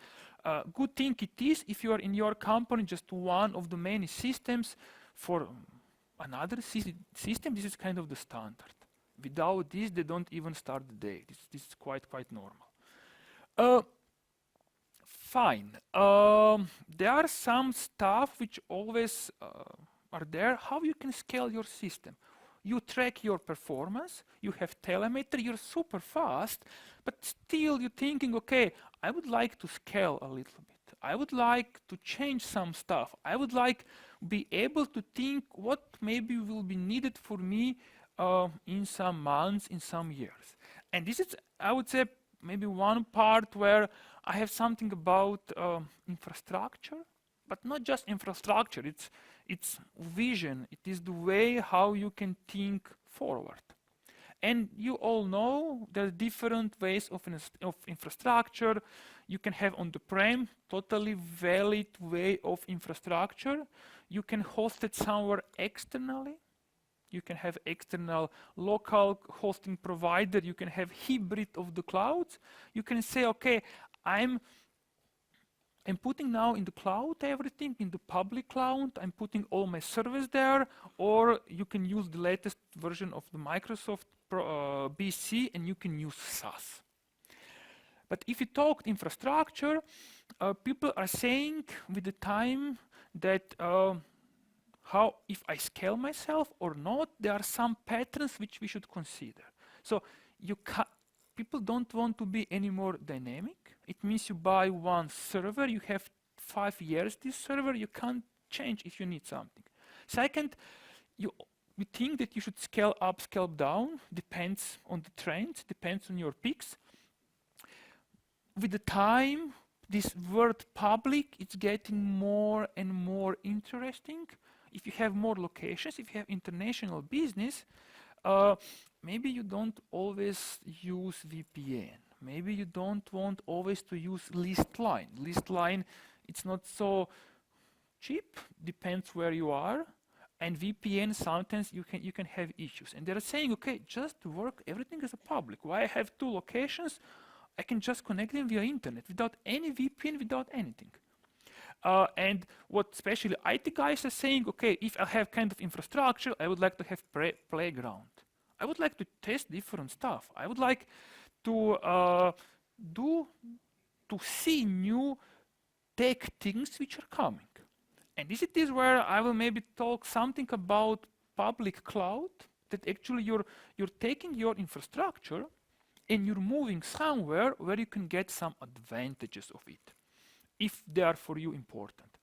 good thing it is if you are in your company just one of the many systems. For another system, this is kind of the standard. Without this, they don't even start the day. This is quite normal. Fine. There are some stuff which always are there. How you can scale your system? You track your performance, you have telemetry, you're super fast, but still you're thinking, okay, I would like to scale a little bit. I would like to change some stuff. I would like be able to think what maybe will be needed for me in some months, in some years. And this is, I would say, maybe one part where I have something about infrastructure. but not just infrastructure, it's vision, it is the way how you can think forward. And you all know there are different ways of infrastructure. You can have on-prem, totally valid way of infrastructure. You can host it somewhere externally. You can have external local hosting provider. You can have hybrid of the clouds. You can say, okay, I'm putting now in the cloud everything, in the public cloud, I'm putting all my servers there, or you can use the latest version of the Microsoft BC and you can use SaaS. But if you talk infrastructure, people are saying with the time that how if I scale myself or not, there are some patterns which we should consider. So people don't want to be any more dynamic. It means you buy one server, you have 5 years this server, you can't change if you need something. Second, we think that you should scale up, scale down, depends on the trends, depends on your peaks. With the time, this word public, it's getting more and more interesting. If you have more locations, if you have international business, maybe you don't always use VPN. Maybe you don't want always to use list line. List line, it's not so cheap, depends where you are. And VPN, sometimes you can have issues. And they're saying, okay, just work everything as a public. Why I have 2 locations? I can just connect them via internet without any VPN, without anything. And what especially IT guys are saying, okay, if I have kind of infrastructure, I would like to have playground. I would like to test different stuff. I would like to see new tech things which are coming. And this is where I will maybe talk something about public cloud, that actually you're taking your infrastructure and you're moving somewhere where you can get some advantages of it, if they are for you important.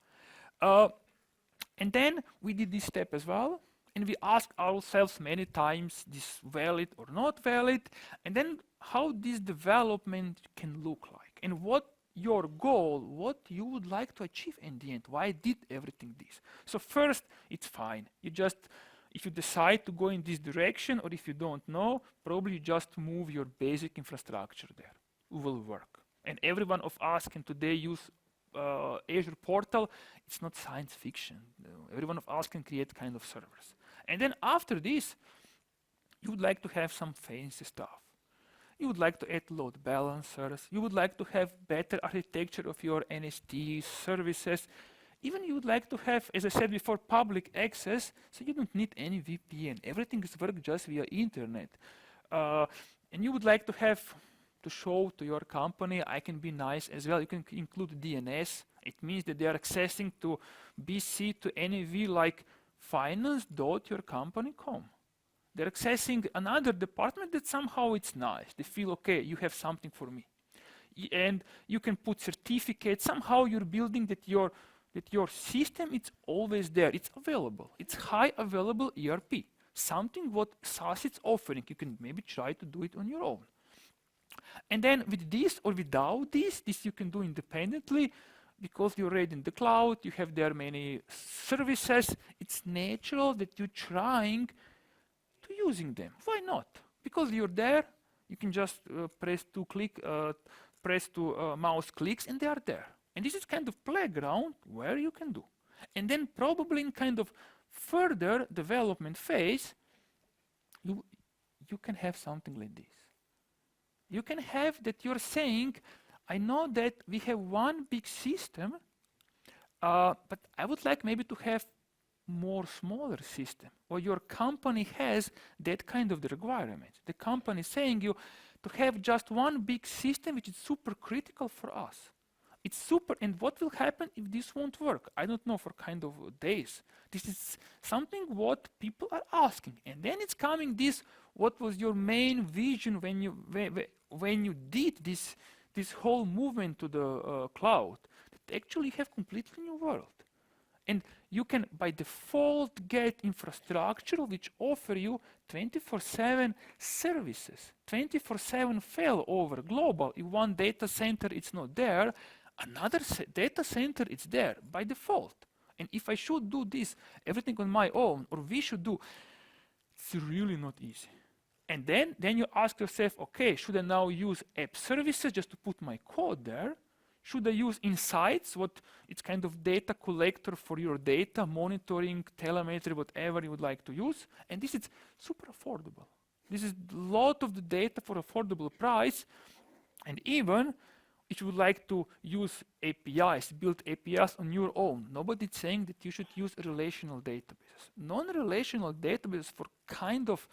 And then we did this step as well, and we asked ourselves many times, this valid or not valid, and then how this development can look like, and what your goal, what you would like to achieve in the end, why did everything this. So first, it's fine. You just, if you decide to go in this direction, or if you don't know, probably you just move your basic infrastructure there. It will work. And every one of us can today use Azure portal. It's not science fiction. Every one of us can create kind of servers. And then after this, you would like to have some fancy stuff. You would like to add load balancers. You would like to have better architecture of your NST services. Even you would like to have, as I said before, public access, so you don't need any VPN. Everything is work just via internet. And you would like to have to show to your company, I can be nice as well. You can include DNS. It means that they are accessing to BC to NAV like finance.yourcompany.com. They're accessing another department that somehow it's nice. They feel, okay, you have something for me. And you can put certificates. Somehow you're building that your system is always there. It's available. It's high available ERP. Something what SaaS is offering. You can maybe try to do it on your own. And then with this or without this you can do independently, because you're already in the cloud, you have there many services. It's natural that you're trying to using them. Why not? Because you're there, you can just press 2 mouse clicks and they are there. And this is kind of playground where you can do. And then probably in kind of further development phase, you can have something like this. You can have that you're saying, I know that we have one big system, but I would like maybe to have more smaller system, or your company has that kind of the requirements. The company is saying you to have just one big system which is super critical for us. It's super, and what will happen if this won't work? I don't know, for kind of days. This is something what people are asking. And then it's coming this, what was your main vision when you did this whole movement to the cloud? That actually have completely new world. And you can, by default, get infrastructure which offer you 24/7 services, 24/7 failover, global. If one data center is not there, Another data center, it's there by default. And if I should do this, everything on my own, or we should do, it's really not easy. And then you ask yourself, okay, should I now use app services just to put my code there? Should I use insights, what it's kind of data collector for your data, monitoring, telemetry, whatever you would like to use? And this is super affordable. This is a lot of the data for affordable price. And even if you would like to use APIs, build APIs on your own, nobody's saying that you should use relational databases. Non-relational databases for kind of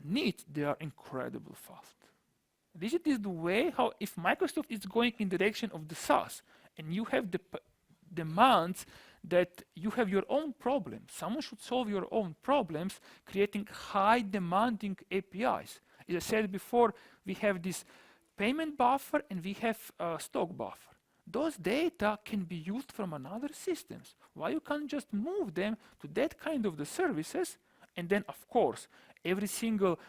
needs, they are incredibly fast. This is the way how, if Microsoft is going in the direction of the SaaS, and you have the demands that you have your own problems, someone should solve your own problems, creating high demanding APIs. As I said before, we have this payment buffer and we have stock buffer. Those data can be used from another systems. Why you can't just move them to that kind of the services, and then of course every single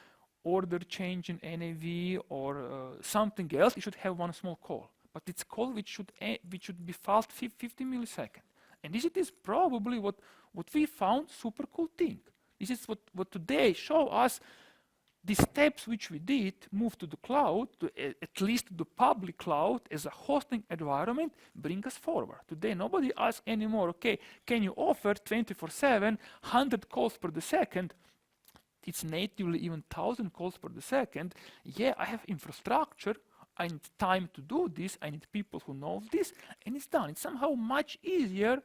order change in NAV or something else, you should have one small call. But it's call which should be fast 50 milliseconds. And this is probably what we found super cool thing. This is what today show us the steps which we did, move to the cloud, to at least to the public cloud as a hosting environment, bring us forward. Today nobody asks anymore, okay, can you offer 24/7, 100 calls per second? It's natively even 1,000 calls per second. Yeah, I have infrastructure. I need time to do this. I need people who know this, and it's done. It's somehow much easier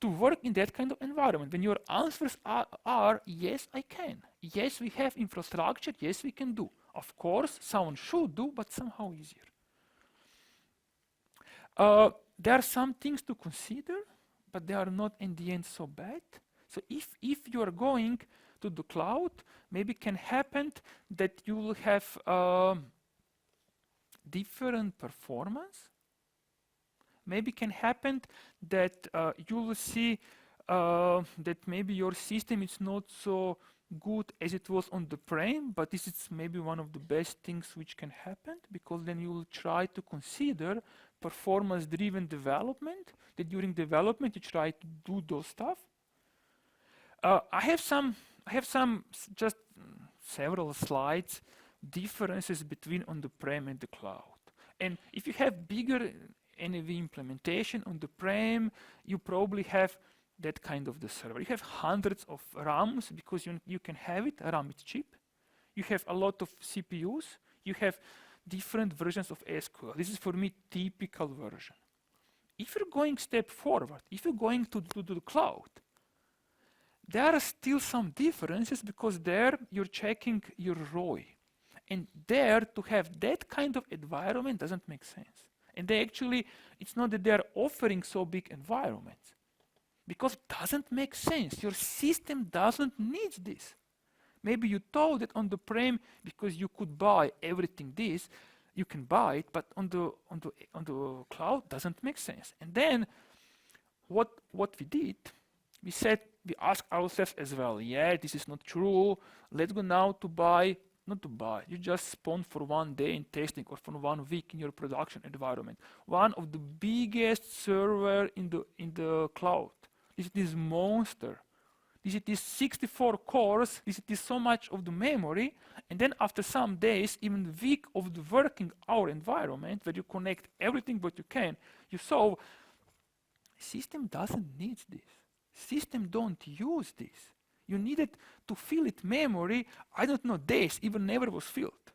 to work in that kind of environment. When your answers are yes, I can. Yes, we have infrastructure. Yes, we can do. Of course, someone should do, but somehow easier. There are some things to consider, but they are not in the end so bad. So if you are going to the cloud, maybe can happen that you will have different performance. Maybe can happen that you will see that maybe your system is not so good as it was on the prem, but this is maybe one of the best things which can happen, because then you will try to consider performance-driven development, that during development you try to do those stuff. I have some just several slides, differences between on-prem and the cloud. And if you have bigger NAV implementation on the prem, you probably have that kind of the server. You have hundreds of RAMs because you can have it. RAM is cheap. You have a lot of CPUs. You have different versions of SQL. This is for me typical version. If you're going step forward, if you're going to the cloud, there are still some differences, because there you're checking your ROI. And there to have that kind of environment doesn't make sense. And they actually, it's not that they're offering so big environments, because it doesn't make sense. Your system doesn't need this. Maybe you thought that on the prem, because you could buy everything this, you can buy it, but on the cloud doesn't make sense. And then what we did, we asked ourselves as well, yeah, this is not true. Let's go now to buy, not to buy, you just spawn for 1 day in testing or for 1 week in your production environment. One of the biggest server in the cloud. This is this monster. This is 64 cores. This is so much of the memory. And then after some days, even week of the working our environment, where you connect everything what you can, you saw system doesn't need this. System don't use this. You needed to fill it memory, I don't know, days, even never was filled.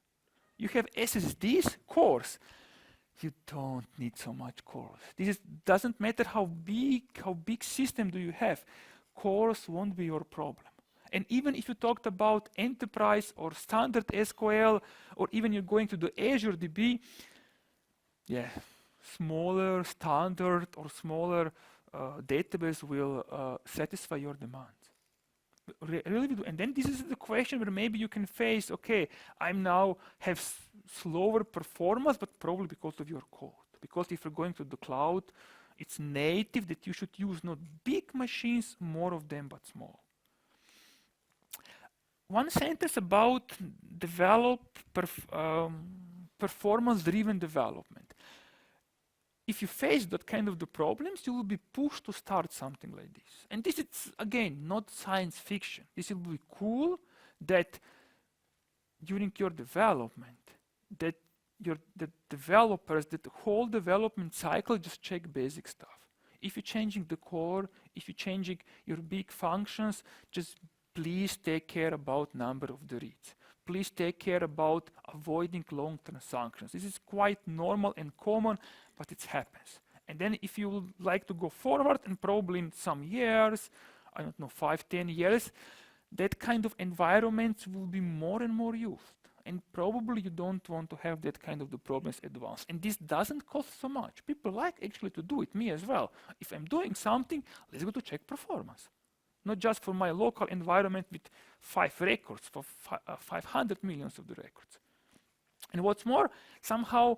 You have SSDs, cores. You don't need so much cores. Doesn't matter how big system do you have. Cores won't be your problem. And even if you talked about enterprise or standard SQL, or even you're going to the Azure DB, yeah, smaller standard or smaller database will satisfy your demands. Really do. And then this is the question where maybe you can face, okay, I now have slower performance, but probably because of your code. Because if you're going to the cloud, it's native that you should use not big machines, more of them, but small. One sentence about performance-driven development. if you face that kind of the problems, you will be pushed to start something like this. And this is, again, not science fiction. This will be cool that during your development, that the developers, that the whole development cycle just check basic stuff. If you're changing the core, if you're changing your big functions, just please take care about number of the reads. Please take care about avoiding long transactions. This is quite normal and common, but it happens. And then if you would like to go forward, and probably in some years, I don't know, 5-10 years, that kind of environments will be more and more used. And probably you don't want to have that kind of the problems advanced. And this doesn't cost so much. People like actually to do it, me as well. If I'm doing something, let's go to check performance. Not just for my local environment with 5 records, for 500 millions of the records. And what's more, somehow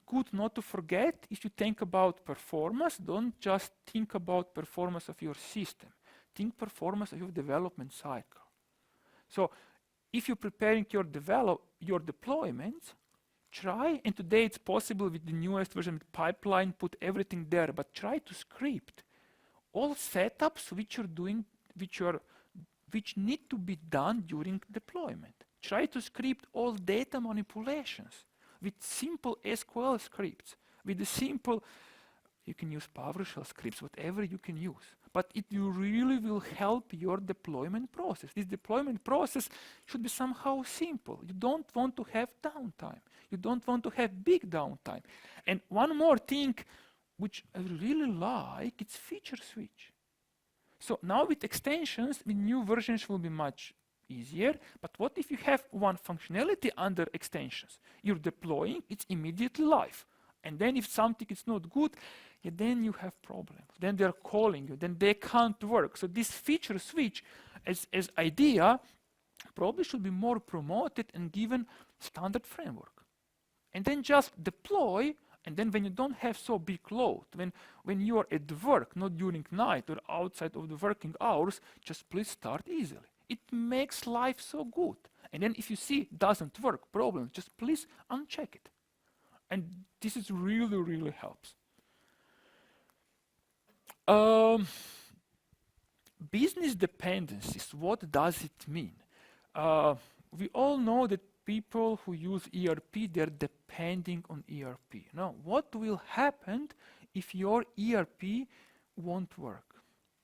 good not to forget, if you think about performance, don't just think about performance of your system. Think performance of your development cycle. So if you're preparing your deployments, try, and today it's possible with the newest version with pipeline, put everything there, but try to script all setups which you're doing, which need to be done during deployment. Try to script all data manipulations with simple SQL scripts, with the simple, you can use PowerShell scripts, whatever you can use. But it really will help your deployment process. This deployment process should be somehow simple. You don't want to have downtime. You don't want to have big downtime. And one more thing, which I really like, it's feature switch. So now with extensions, with new versions will be much easier. But what if you have one functionality under extensions? You're deploying, it's immediately live. And then if something is not good, yeah, then you have problems. Then they're calling you, then they can't work. So this feature switch as idea probably should be more promoted and given standard framework. And then just deploy, and then when you don't have so big load, when you are at work, not during night or outside of the working hours, just please start easily. It makes life so good. And then if you see it doesn't work, problems, just please uncheck it. And this is really helps. Business dependencies, what does it mean? We all know that people who use ERP, they're depending on ERP. Now, what will happen if your ERP won't work?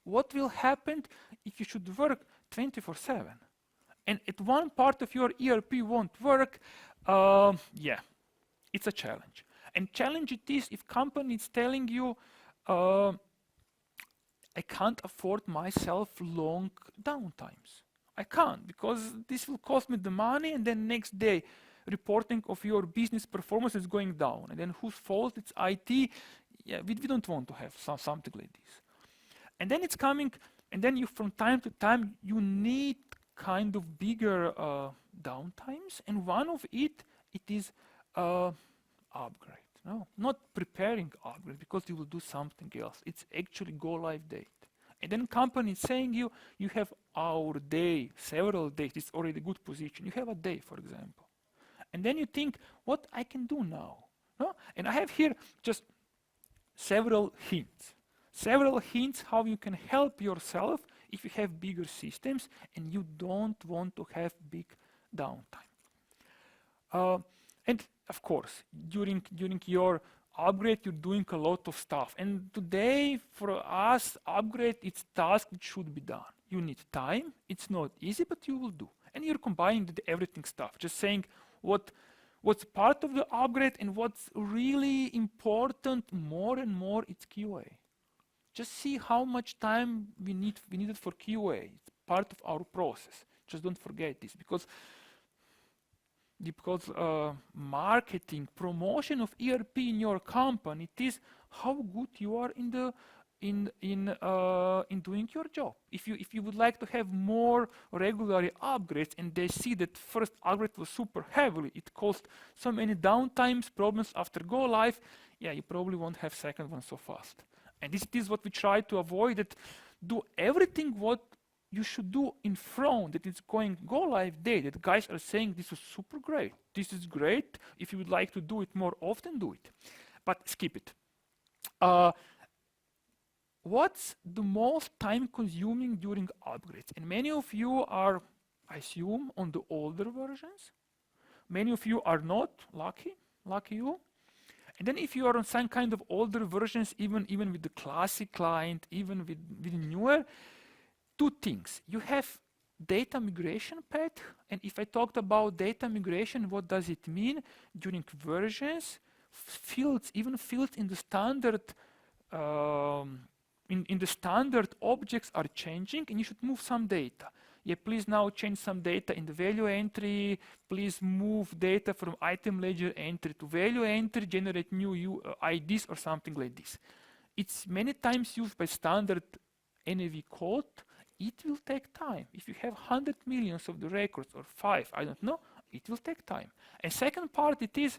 What will happen if you should work 24/7? And if one part of your ERP won't work, yeah, it's a challenge. And challenge it is if company is telling you, I can't afford myself long downtimes. I can't, because this will cost me the money, and then next day reporting of your business performance is going down. And then whose fault? It's IT. Yeah, we don't want to have something like this. And then it's coming, and then you from time to time you need kind of bigger downtimes, and one of it is upgrade. No, not preparing upgrade because you will do something else. It's actually go live date. And then company is saying you have hour, day, several days. It's already a good position. You have a day, for example. And then you think, what I can do now? No? And I have here just several hints. Several hints how you can help yourself if you have bigger systems and you don't want to have big downtime. And of course, during your upgrade, you're doing a lot of stuff. And today, for us, upgrade, it's task that should be done. You need time. It's not easy, but you will do. And you're combining the everything stuff, just saying what's part of the upgrade and what's really important more and more, it's QA. Just see how much time we need it for QA. It's part of our process. Just don't forget this, because marketing, promotion of ERP in your company, it is how good you are in doing your job. If you would like to have more regular upgrades, and they see that first upgrade was super heavily, it caused so many downtimes, problems after go live, yeah, you probably won't have second one so fast. And this is what we try to avoid, that do everything what you should do in front, that it's going go live day, that guys are saying this is super great, this is great, if you would like to do it more often, do it. but skip it. Uh, what's the most time consuming during upgrades? And many of you are, I assume, on the older versions. Many of you are not, lucky you. And then if you are on some kind of older versions, even with the classic client, even with newer, two things. You have data migration path, and if I talked about data migration, what does it mean? During versions, fields, even fields in the standard in the standard objects are changing, and you should move some data. Yeah, please now change some data in the value entry. Please move data from item ledger entry to value entry, generate new IDs or something like this. It's many times used by standard NAV code. It will take time. If you have 100 millions of the records or 5, I don't know, it will take time. And second part, it is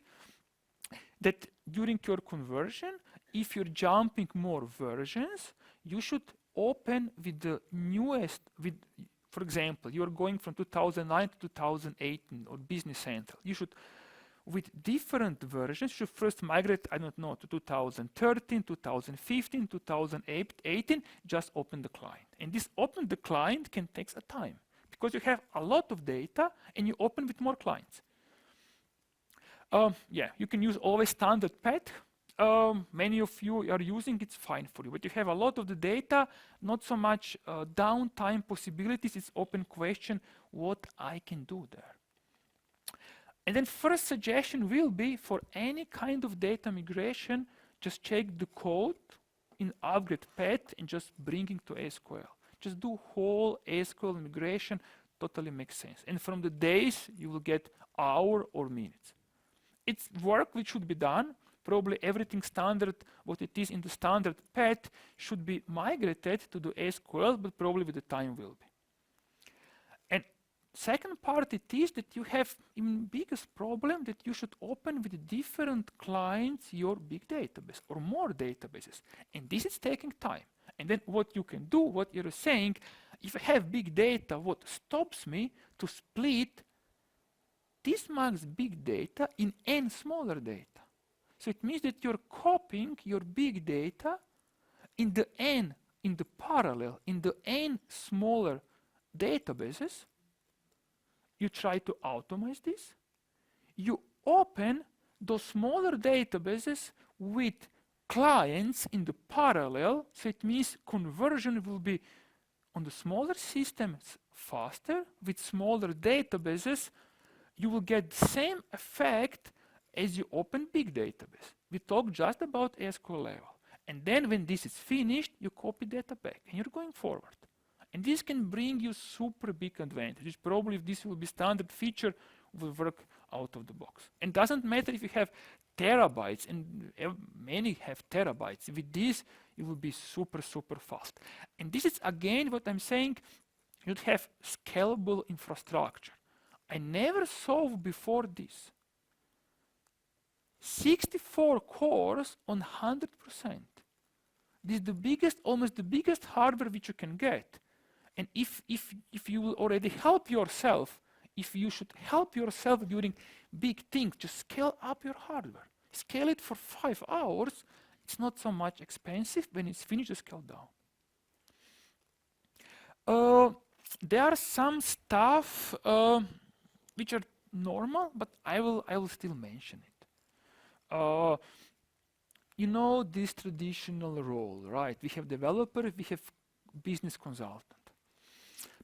that during your conversion, if you're jumping more versions, you should open with the newest, for example, you're going from 2009 to 2018 or Business Central. You should, with different versions, you should first migrate, I don't know, to 2013, 2015, 2018, just open the client. And this open the client can take a time because you have a lot of data and you open with more clients. Yeah, you can use always standard path. Many of you are using it's fine for you, but you have a lot of the data, not so much downtime possibilities. It's open question what I can do there. And then first suggestion will be for any kind of data migration, just check the code in upgrade path and just bring it to SQL. Just do whole SQL migration, totally makes sense. And from the days, you will get hour or minutes. It's work which should be done. Probably everything standard, what it is in the standard path, should be migrated to the SQL, but probably with the time will be. And second part, it is that you have even biggest problem that you should open with different clients your big database or more databases. And this is taking time. And then what you can do, what you're saying, if I have big data, what stops me to split this much big data in n smaller data? So it means that you're copying your big data in the n, in the parallel, in the n smaller databases. You try to automate this. You open those smaller databases with clients in the parallel. So it means conversion will be on the smaller systems faster. With smaller databases, you will get the same effect as you open big database. We talk just about SQL level. And then when this is finished, you copy data back and you're going forward. And this can bring you super big advantages. Probably if this will be standard feature, will work out of the box. And doesn't matter if you have terabytes, and many have terabytes. With this, it will be super, super fast. And this is again what I'm saying, you'd have scalable infrastructure. I never saw before this. 64 cores on 100%. This is the biggest, almost the biggest hardware which you can get. And if you will already help yourself, if you should help yourself during big things, just scale up your hardware. Scale it for 5 hours. It's not so much expensive. When it's finished, just scale down. There are some stuff which are normal, but I will still mention it. You know this traditional role, right? We have developer, we have business consultant.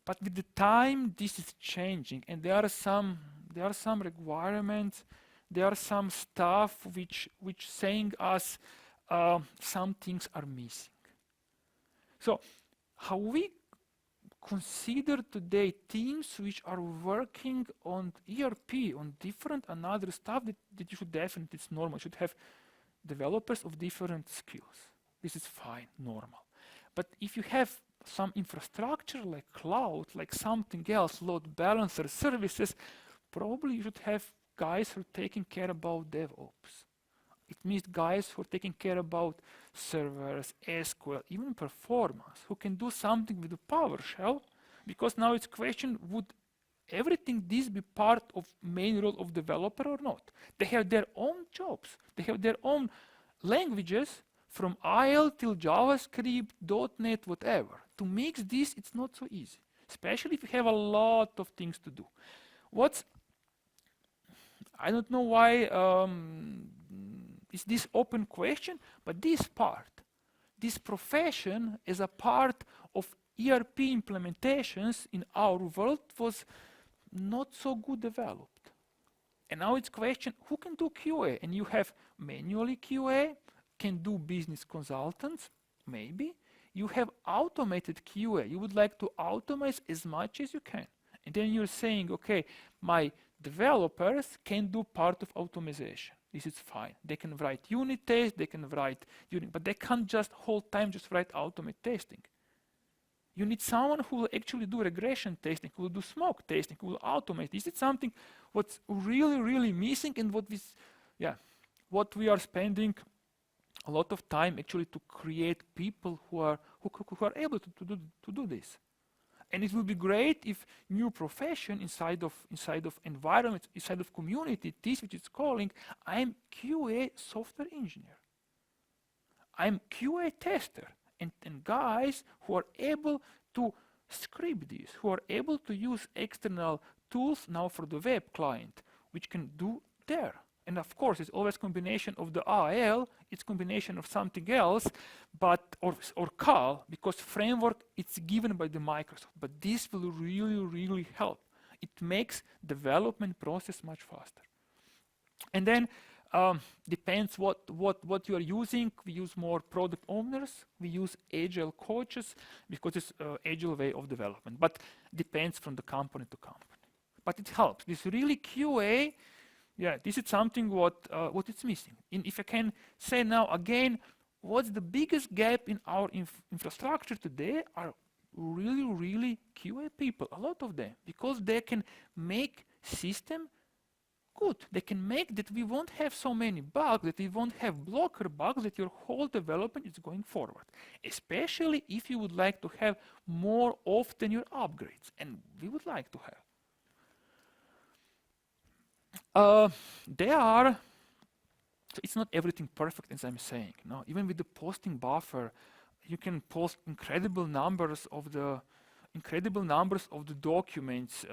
But with the time, this is changing, and there are some requirements, there are some stuff which saying us some things are missing. So how we consider today teams which are working on ERP, on different and other stuff that you should definitely, it's normal, you should have developers of different skills. This is fine, normal. But if you have some infrastructure like cloud, like something else, load balancer services, probably you should have guys who are taking care about DevOps. It means guys who are taking care about servers, SQL, even performance, who can do something with the PowerShell, because now it's question, would everything this be part of main role of developer or not? They have their own jobs. They have their own languages from IL till JavaScript, .NET, whatever. To mix this, it's not so easy, especially if you have a lot of things to do. I don't know why is this open question, but this profession as a part of ERP implementations in our world was not so good developed. And now it's question, who can do QA? And you have manually QA, can do business consultants, maybe. You have automated QA. You would like to automate as much as you can. And then you're saying, okay, my developers can do part of automation. This is fine. They can write unit tests, they can write unit, but they can't just whole time just write automate testing. You need someone who will actually do regression testing, who will do smoke testing, who will automate. This is something what's really, really missing, and what we are spending a lot of time actually to create people who are able to do this. And it will be great if new profession inside of environment, inside of community, this which is calling, I'm QA software engineer. I'm QA tester. And guys who are able to script this, who are able to use external tools now for the web client, which can do there. And of course, it's always combination of the AL, it's combination of something else, but or CAL, because framework it's given by the Microsoft. But this will really, really help. It makes development process much faster. And then depends what you are using. We use more product owners. We use agile coaches because it's agile way of development. But depends from the company to company. But it helps. This really QA. Yeah, this is something what it's missing. If I can say now again, what's the biggest gap in our infrastructure today are really, really QA people, a lot of them, because they can make system good. They can make that we won't have so many bugs, that we won't have blocker bugs, that your whole development is going forward. Especially if you would like to have more often your upgrades, and we would like to have. So it's not everything perfect, as I'm saying. No, even with the posting buffer, you can post incredible numbers of the documents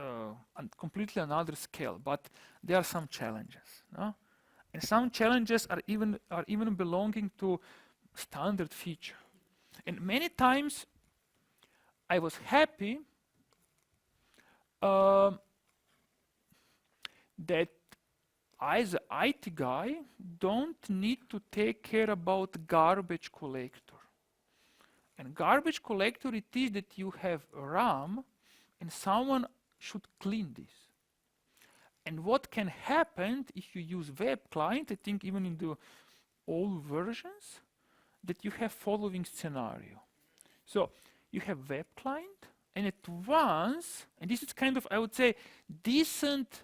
on completely another scale. But there are some challenges, no? And some challenges are even belonging to standard feature. And many times, I was happy that I, as an IT guy, don't need to take care about garbage collector. And garbage collector, it is that you have a RAM and someone should clean this. And what can happen if you use web client, I think even in the old versions, that you have following scenario. So you have web client, and at once, and this is kind of, I would say, decent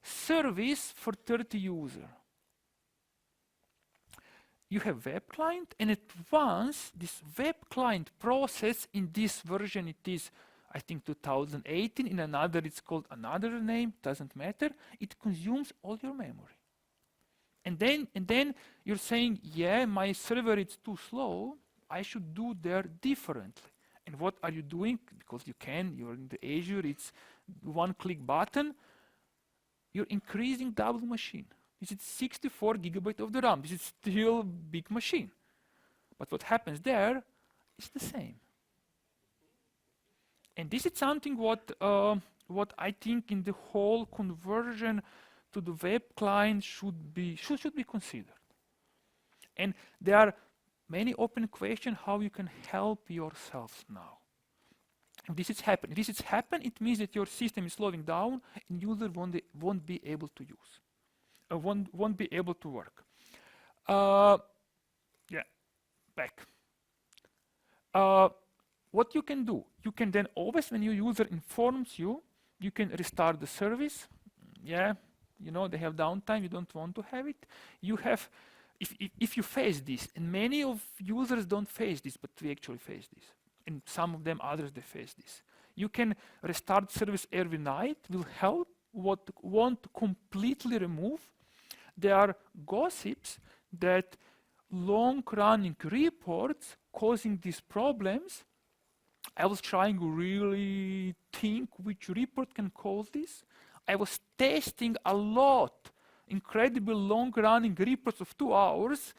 service for 30 users. You have web client, and at once this web client process in this version, it is I think 2018, in another it's called another name, doesn't matter, it consumes all your memory. And then you're saying, yeah, my server is too slow, I should do there differently. And what are you doing? Because you can, you're in the Azure, it's one-click button, you're increasing double machine. This is 64 gigabyte of the RAM. This is still big machine. But what happens there is the same. And this is something what I think in the whole conversion to the web client should be considered. And there are many open questions how you can help yourselves now. If this is happening. If this is happening, it means that your system is slowing down and user won't be able to use. Won't be able to work. Back. What you can do, you can then always, when your user informs you, you can restart the service. Yeah, you know, they have downtime, you don't want to have it. You have, if you face this, and many of users don't face this, but we actually face this. And some of them, others, they face this. You can restart service every night, will help. What won't completely remove, there are gossips that long-running reports causing these problems. I was trying to really think which report can cause this. I was testing a lot, incredibly long-running reports of 2 hours,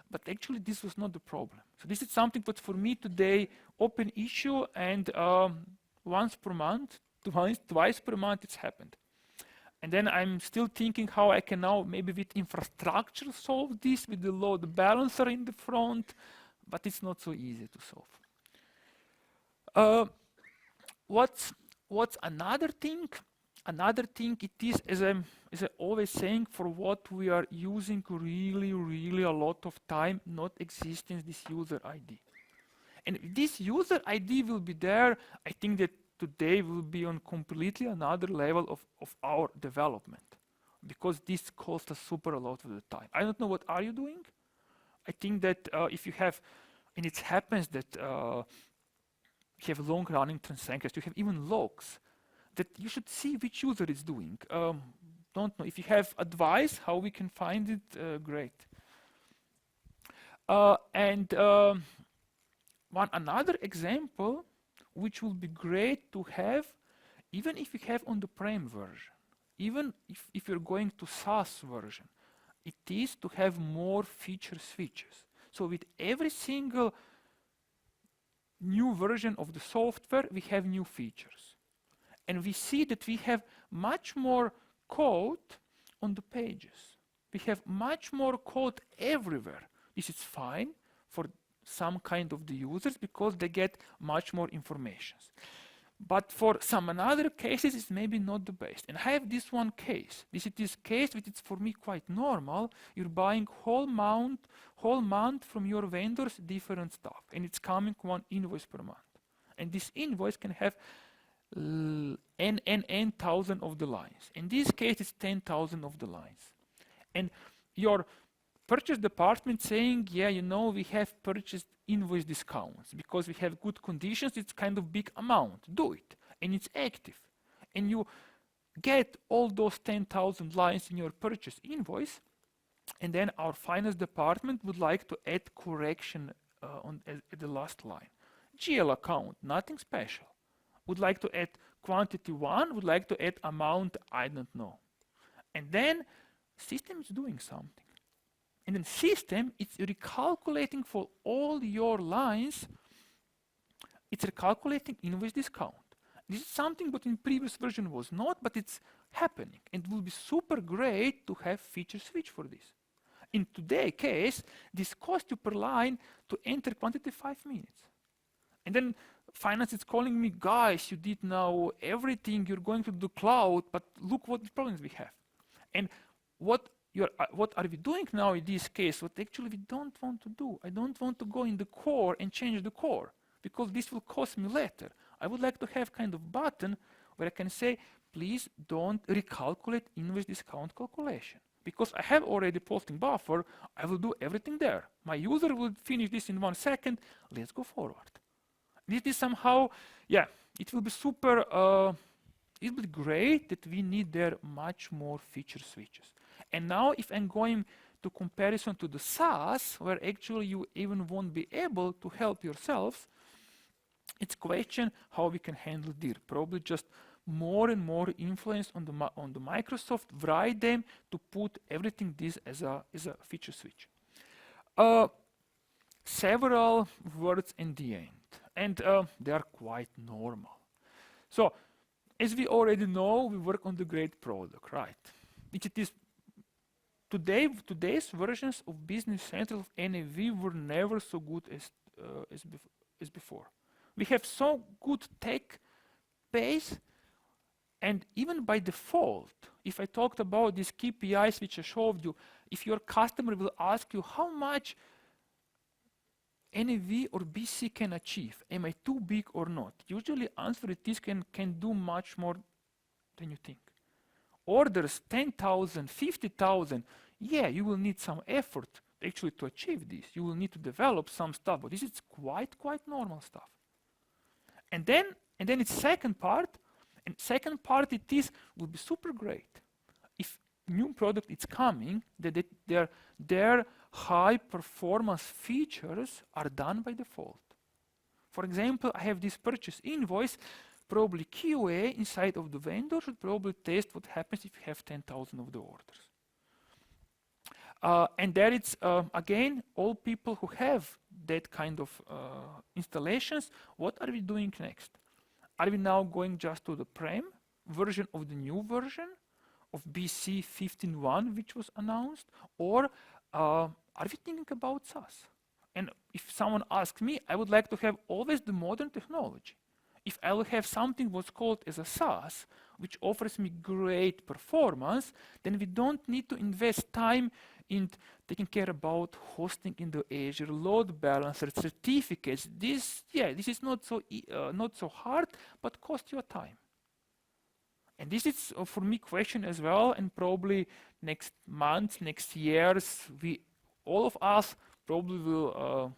but actually this was not the problem. So this is something that for me today, open issue, and once per month, twice per month it's happened. And then I'm still thinking how I can now maybe with infrastructure solve this with the load balancer in the front, but it's not so easy to solve. What's another thing? Another thing it is, as I'm always saying, for what we are using really a lot of time, not existing this user ID. And if this user ID will be there, I think that today will be on completely another level of our development, because this costs us super a lot of the time. I don't know, what are you doing? I think that if you have, and it happens that you have long-running transactions, you have even logs, that you should see which user is doing. Don't know. If you have advice how we can find it, great. And one another example, which will be great to have, even if you have on the prem version, even if you're going to SaaS version, it is to have more feature switches. So with every single new version of the software, we have new features. And we see that we have much more code on the pages. We have much more code everywhere. This is fine for some kind of the users because they get much more information. But for some other cases, it's maybe not the best. And I have this one case. This is this case which is for me quite normal. You're buying whole month from your vendors different stuff, and it's coming one invoice per month. And this invoice can have n thousand of the lines. In this case, it's 10,000 of the lines. And your purchase department saying, yeah, you know, we have purchased invoice discounts because we have good conditions, it's kind of big amount, do it. And it's active. And you get all those 10,000 lines in your purchase invoice, and then our finance department would like to add correction at the last line. GL account, nothing special. Would like to add quantity 1, would like to add amount, I don't know. And then system is doing something. And then system, it's recalculating for all your lines, it's recalculating invoice discount. This is something that in previous version was not, but it's happening. And it will be super great to have feature switch for this. In today's case, this costs you per line to enter quantity 5 minutes. And then finance is calling me, guys, you did now everything, you're going to the cloud, but look what problems we have. And what are we doing now in this case? What actually we don't want to do. I don't want to go in the core and change the core, because this will cost me later. I would like to have kind of button where I can say, please don't recalculate invoice discount calculation. Because I have already posting buffer, I will do everything there. My user will finish this in 1 second, let's go forward. This is somehow, yeah, it will be super, it will be great that we need there much more feature switches. And now if I'm going to comparison to the SaaS, where actually you even won't be able to help yourselves, it's question how we can handle this. Probably just more and more influence on the Microsoft, write them to put everything this as a feature switch. Several words in the end, and they are quite normal. So, as we already know, we work on the great product, right? It is today's versions of Business Central of NAV were never so good as before. We have so good tech base, and even by default, if I talked about these KPIs which I showed you, if your customer will ask you how much NAV or BC can achieve, am I too big or not? Usually answer it is can do much more than you think. Orders 10,000, 50,000, yeah, you will need some effort actually to achieve this. You will need to develop some stuff, but this is quite normal stuff. And then it's second part, and second part it is will be super great. If new product is coming, that their high performance features are done by default. For example, I have this purchase invoice, probably QA inside of the vendor should probably test what happens if you have 10,000 of the orders. And there it's, again, all people who have that kind of installations, what are we doing next? Are we now going just to the prem version of the new version of BC 15.1, which was announced? Or are we thinking about SaaS? And if someone asks me, I would like to have always the modern technology. If I will have something what's called as a SaaS, which offers me great performance, then we don't need to invest time in taking care about hosting in the Azure, load balancer, certificates. This is not so hard, but cost you time. And this is for me question as well, and probably next months, next years, all of us probably will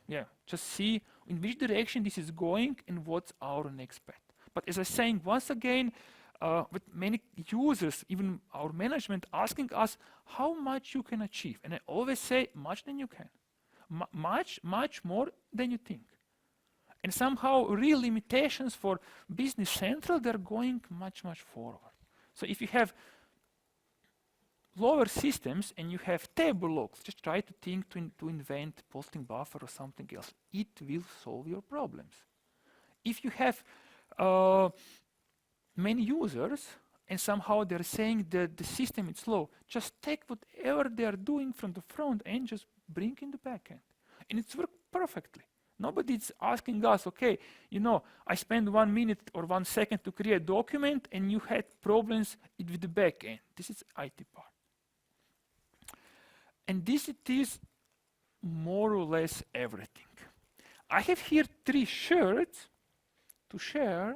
just see in which direction this is going and what's our next path. But as I was saying, once again, with many users, even our management, asking us how much you can achieve. And I always say, much than you can. Much more than you think. And somehow real limitations for Business Central, they're going much forward. So if you have lower systems and you have table logs, just try to think to invent posting buffer or something else. It will solve your problems. If you have many users and somehow they're saying that the system is slow, just take whatever they're doing from the front end, just bring in the back end. And it's worked perfectly. Nobody's asking us, okay, I spent 1 minute or 1 second to create a document and you had problems with the back end. This is IT part. And this it is more or less everything. I have here 3 shirts to share,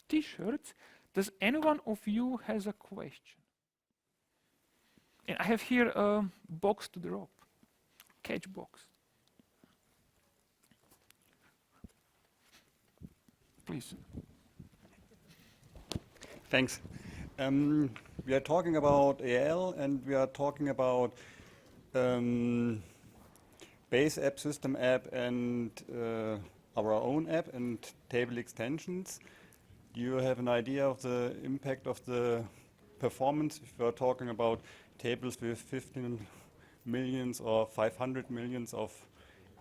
t-shirts. Does anyone of you has a question? And I have here a box to drop, catch box. Please. Thanks. We are talking about AL and we are talking about base app, system app, and our own app and table extensions. Do you have an idea of the impact of the performance if we are talking about tables with 15 millions or 500 millions of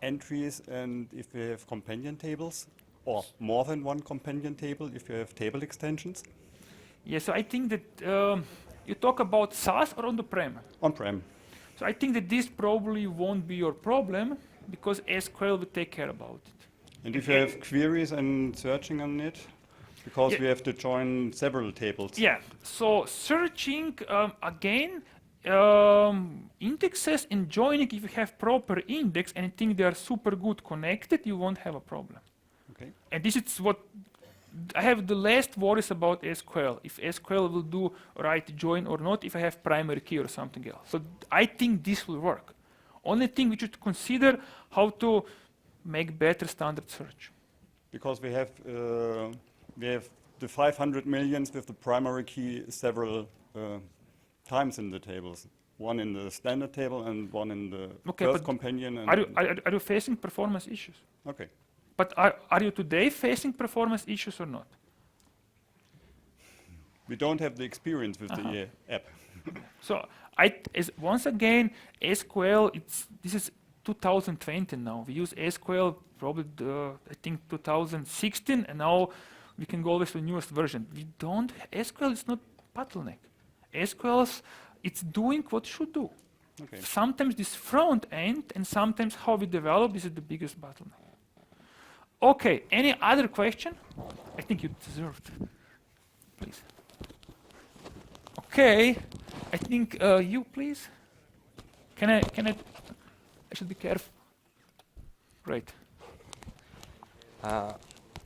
entries, and if we have companion tables, or more than one companion table if you have table extensions? Yes, so I think that you talk about SaaS or on the prem? On-prem. So I think that this probably won't be your problem because SQL will take care about it. And if you have queries and searching on it, because we have to join several tables. Yeah, so searching, again, indexes and joining, if you have proper index and I think they are super good connected, you won't have a problem. Okay. And this is what I have the last worries about SQL, if SQL will do right join or not, if I have primary key or something else. So I think this will work. Only thing we should consider how to make better standard search. Because we have the 500 millions with the primary key several times in the tables. One in the standard table and one in the first companion. And are you facing performance issues? Okay. But are you today facing performance issues or not? We don't have the experience with the app. So once again, SQL, this is 2020 now. We use SQL probably I think 2016, and now we can go with the newest version. SQL is not bottleneck. SQL, it's doing what it should do. Okay. Sometimes this front end and sometimes how we develop, this is the biggest bottleneck. Okay, any other question? I think you deserved. Please. Okay, I think you please. Can I should be careful. Great.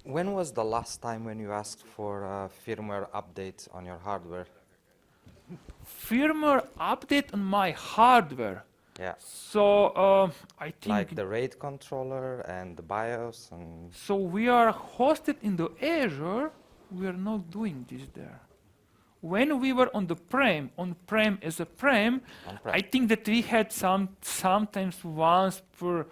When was the last time when you asked for firmware updates on your hardware? Firmware update on my hardware. Yeah. So I think like the RAID controller and the BIOS and. So we are hosted in the Azure. We are not doing this there. When we were on on-prem as a prem, On-prem. I think that we had sometimes once per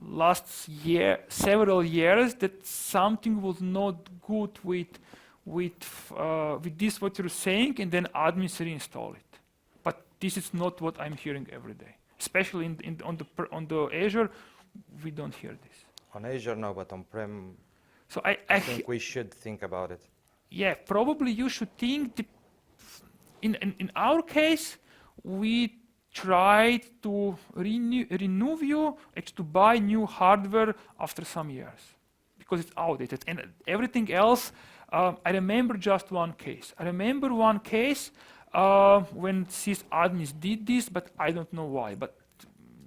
last year, several years, that something was not good with this what you're saying, and then admins reinstall it. But this is not what I'm hearing every day. Especially on the Azure, we don't hear this. On Azure, no, but on-prem, So I think we should think about it. yeah, probably you should think. In our case, we tried to renew you, to buy new hardware after some years because it's outdated. And everything else, I remember just one case. I remember one case when sysadmins did this, but I don't know why. But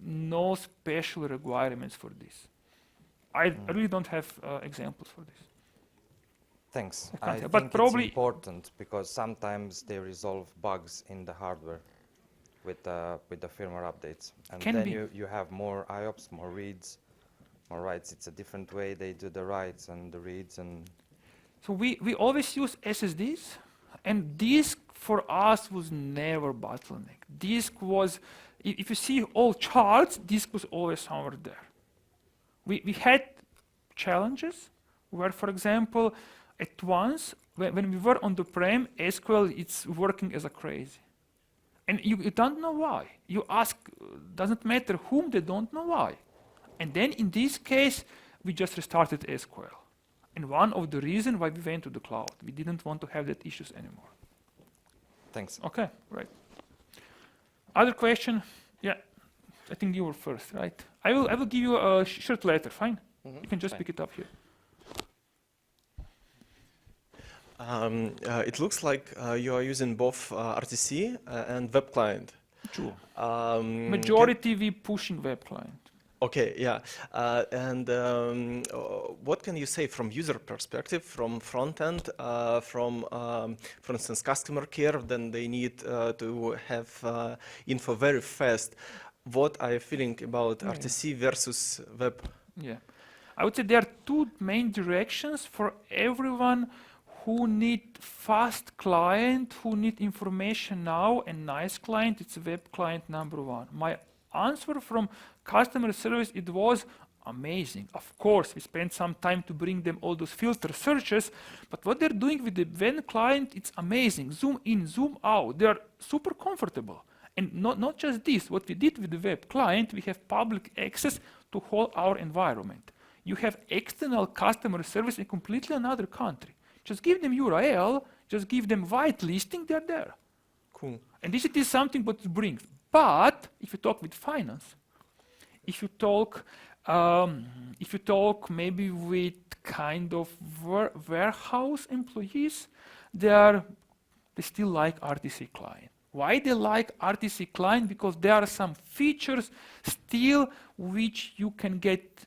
no special requirements for this. I really don't have examples for this. Thanks. I I can't- think but it's probably- important because sometimes they resolve bugs in the hardware with the firmware updates, and Can then be. you have more IOPS, more reads, more writes. It's a different way they do the writes and the reads, and So we always use SSDs, and disk for us was never bottleneck. Disk was, if you see all charts, disk was always somewhere there. We had challenges where, for example, at once, when we were on the prem, SQL, it's working as a crazy. And you don't know why. You ask, doesn't matter whom, they don't know why. And then in this case, we just restarted SQL. And one of the reasons why we went to the cloud, we didn't want to have that issues anymore. thanks. Okay, right. Other question? Yeah, I think you were first, right? I will give you a short letter, fine? You can just fine. pick it up here. It looks like you are using both RTC and web client. True. Can- Majority we pushing web client. Okay, yeah. What can you say from user perspective, from front end, from, for instance, customer care, then they need to have info very fast. What are you feeling about Yeah. RTC versus web? Yeah. I would say there are two main directions for everyone who need fast client, who need information now, and nice client. It's web client number one. My answer from customer service, it was amazing. Of course, we spent some time to bring them all those filter searches, but what they're doing with the web client, it's amazing. Zoom in, zoom out. They're super comfortable. And not just this, what we did with the web client, we have public access to whole our environment. You have external customer service in completely another country. Just give them URL, just give them whitelisting, they're there. Cool. And this is something what it brings. But if you talk with finance, if you talk maybe with kind of warehouse employees, they still like RTC client. Why they like RTC client? Because there are some features still which you can get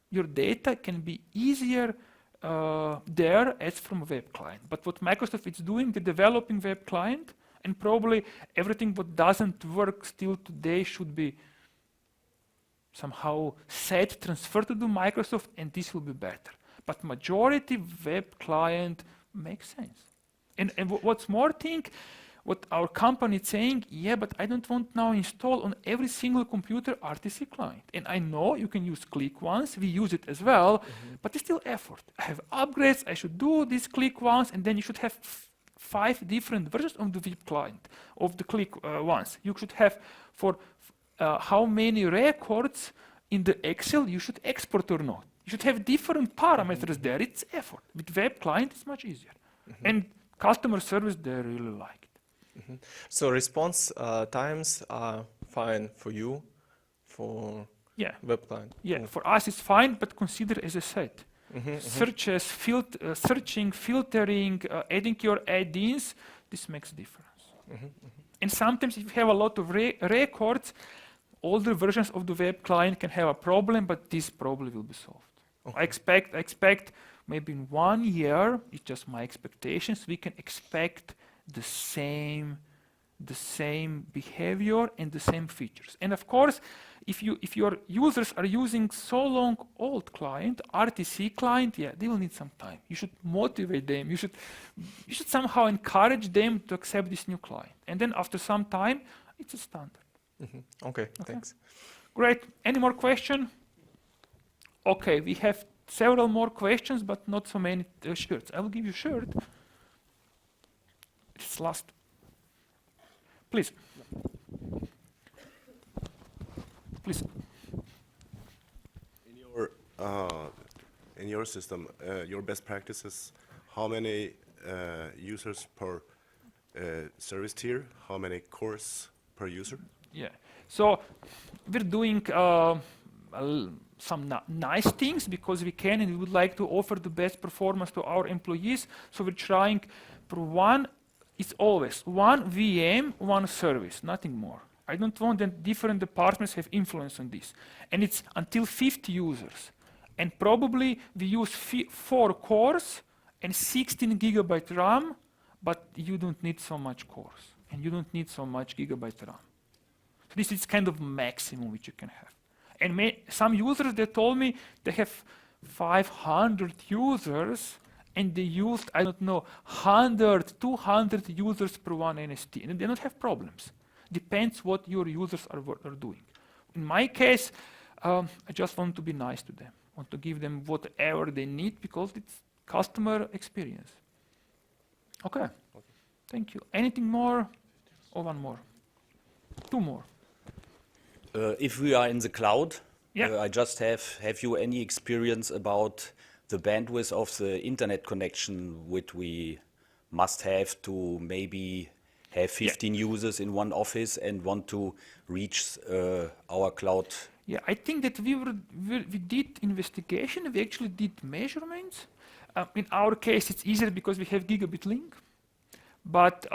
your data can be easier there as from web client. But what Microsoft is doing, they're developing web client, and probably everything what doesn't work still today should be somehow set, transferred to Microsoft, and this will be better. But majority web client makes sense. And what's more thing, what our company is saying, yeah, but I don't want now install on every single computer RTC client. And I know you can use click once, we use it as well, but it's still effort. I have upgrades, I should do this click once, and then you should have 5 different versions of the web client, of the click once. You should have for how many records in the Excel you should export or not. You should have different parameters there, it's effort. With web client, it's much easier. And customer service, they really like it. So response times are fine for you, for Yeah. web client. Yeah, Cool. for us it's fine, but consider, as I said, searches, searching, filtering, adding your add-ins, this makes a difference. And sometimes if you have a lot of records, older versions of the web client can have a problem, but this problem will be solved. I expect maybe in 1 year, it's just my expectations, we can expect the same behavior and the same features. And of course, if your users are using so long old client, RTC client, yeah, they will need some time. You should motivate them. You should somehow encourage them to accept this new client. And then after some time, it's a standard. Okay, thanks. Great. Any more question? Okay, we have several more questions, but not so many shirts. I will give you a shirt. It's last. Please. Please. In your system, your best practices, how many users per service tier? How many cores per user? Yeah. So we're doing some nice things because we can, and we would like to offer the best performance to our employees. So we're trying for one. It's always one VM, one service, nothing more. I don't want that different departments have influence on this. And it's until 50 users. And probably we use 4 cores and 16 gigabyte RAM, but you don't need so much cores. And you don't need so much gigabyte RAM. So this is kind of maximum which you can have. And some users, they told me they have 500 users and they used, I don't know, 100, 200 users per one NST. And they don't have problems. Depends what your users are doing. In my case, I just want to be nice to them. Want to give them whatever they need because it's customer experience. Okay. Thank you. Anything more? Or one more? 2 more. If we are in the cloud, Yeah. I just have you any experience about the bandwidth of the internet connection which we must have to maybe have 15 users in one office and want to reach our cloud? Yeah, I think that we did investigation. We actually did measurements. In our case, it's easier because we have gigabit link. But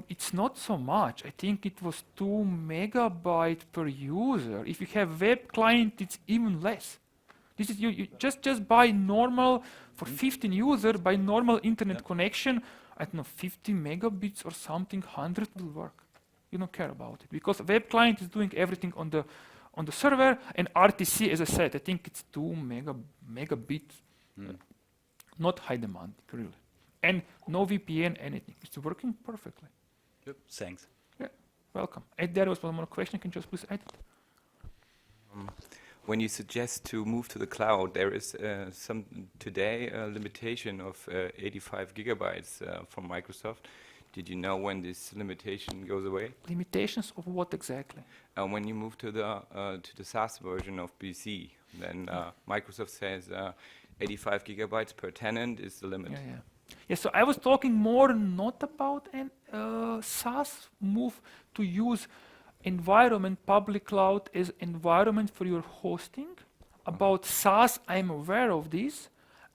it's not so much. I think it was 2 megabyte per user. If you have web client, it's even less. This is you just buy normal for 15 user by normal internet connection. I don't know, 50 megabits or something, 100 will work. You don't care about it because web client is doing everything on the server, and RTC, as I said, I think it's 2 megabit. Not high demand, really. And no VPN, anything. It's working perfectly. Yep. Thanks. Yeah, welcome. And there was one more question. Can you just please add it? When you suggest to move to the cloud, there is today a limitation of 85 gigabytes from Microsoft. Did you know when this limitation goes away? Limitations of what exactly? When you move to the SaaS version of BC, then Microsoft says 85 gigabytes per tenant is the limit. Yeah. Yeah, so I was talking more not about an SaaS move to use environment, public cloud as environment for your hosting. About SaaS, I'm aware of this,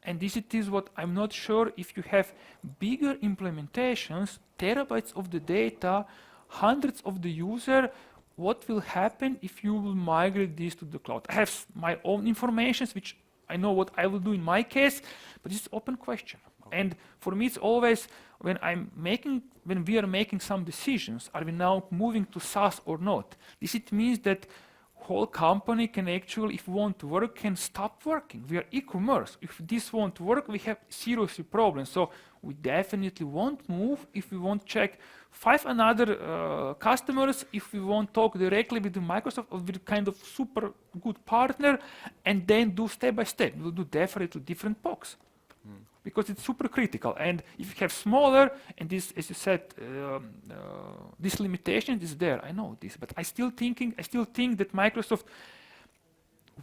and this it is what I'm not sure if you have bigger implementations, terabytes of the data, hundreds of the user, what will happen if you will migrate this to the cloud? I have my own information, which I know what I will do in my case, but it's an open question. And for me, it's always when we are making some decisions, are we now moving to SaaS or not? This it means that whole company can actually, if we want to work, can stop working. We are e-commerce. If this won't work, we have serious problems. So we definitely won't move if we won't check 5 another customers, if we won't talk directly with the Microsoft or with kind of super good partner, and then do step by step. We'll do definitely different POCs. Because it's super critical. And if you have smaller, and this, as you said, this limitation is there. I know this, but I still think that Microsoft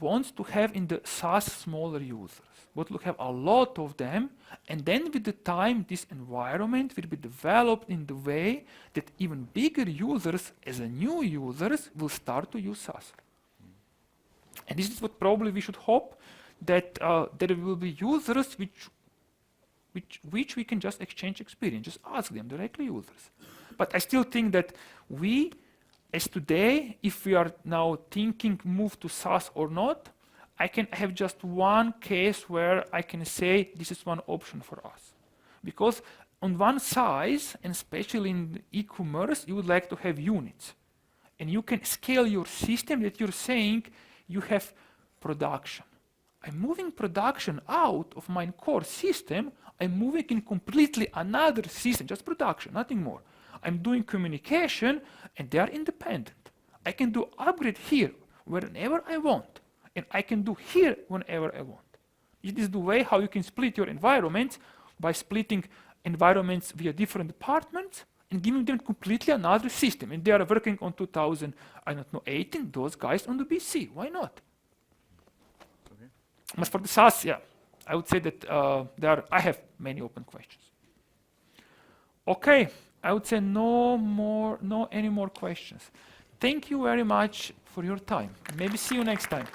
wants to have in the SaaS smaller users, but will have a lot of them, and then with the time, this environment will be developed in the way that even bigger users, as a new users, will start to use SaaS. And this is what probably we should hope, that there will be users which we can just exchange experience, just ask them, directly users. But I still think that we, as today, if we are now thinking move to SaaS or not, I can have just one case where I can say this is one option for us. Because on one side, and especially in e-commerce, you would like to have units. and you can scale your system that you're saying you have production. I'm moving production out of my core system. I'm moving in completely another system, just production, nothing more. I'm doing communication, and they are independent. I can do upgrade here whenever I want, and I can do here whenever I want. It is the way how you can split your environments by splitting environments via different departments and giving them completely another system. And they are working on 2018, those guys on the BC. Why not? But for the SaaS, yeah, I would say that I have many open questions. Okay, I would say no any more questions. Thank you very much for your time. Maybe see you next time.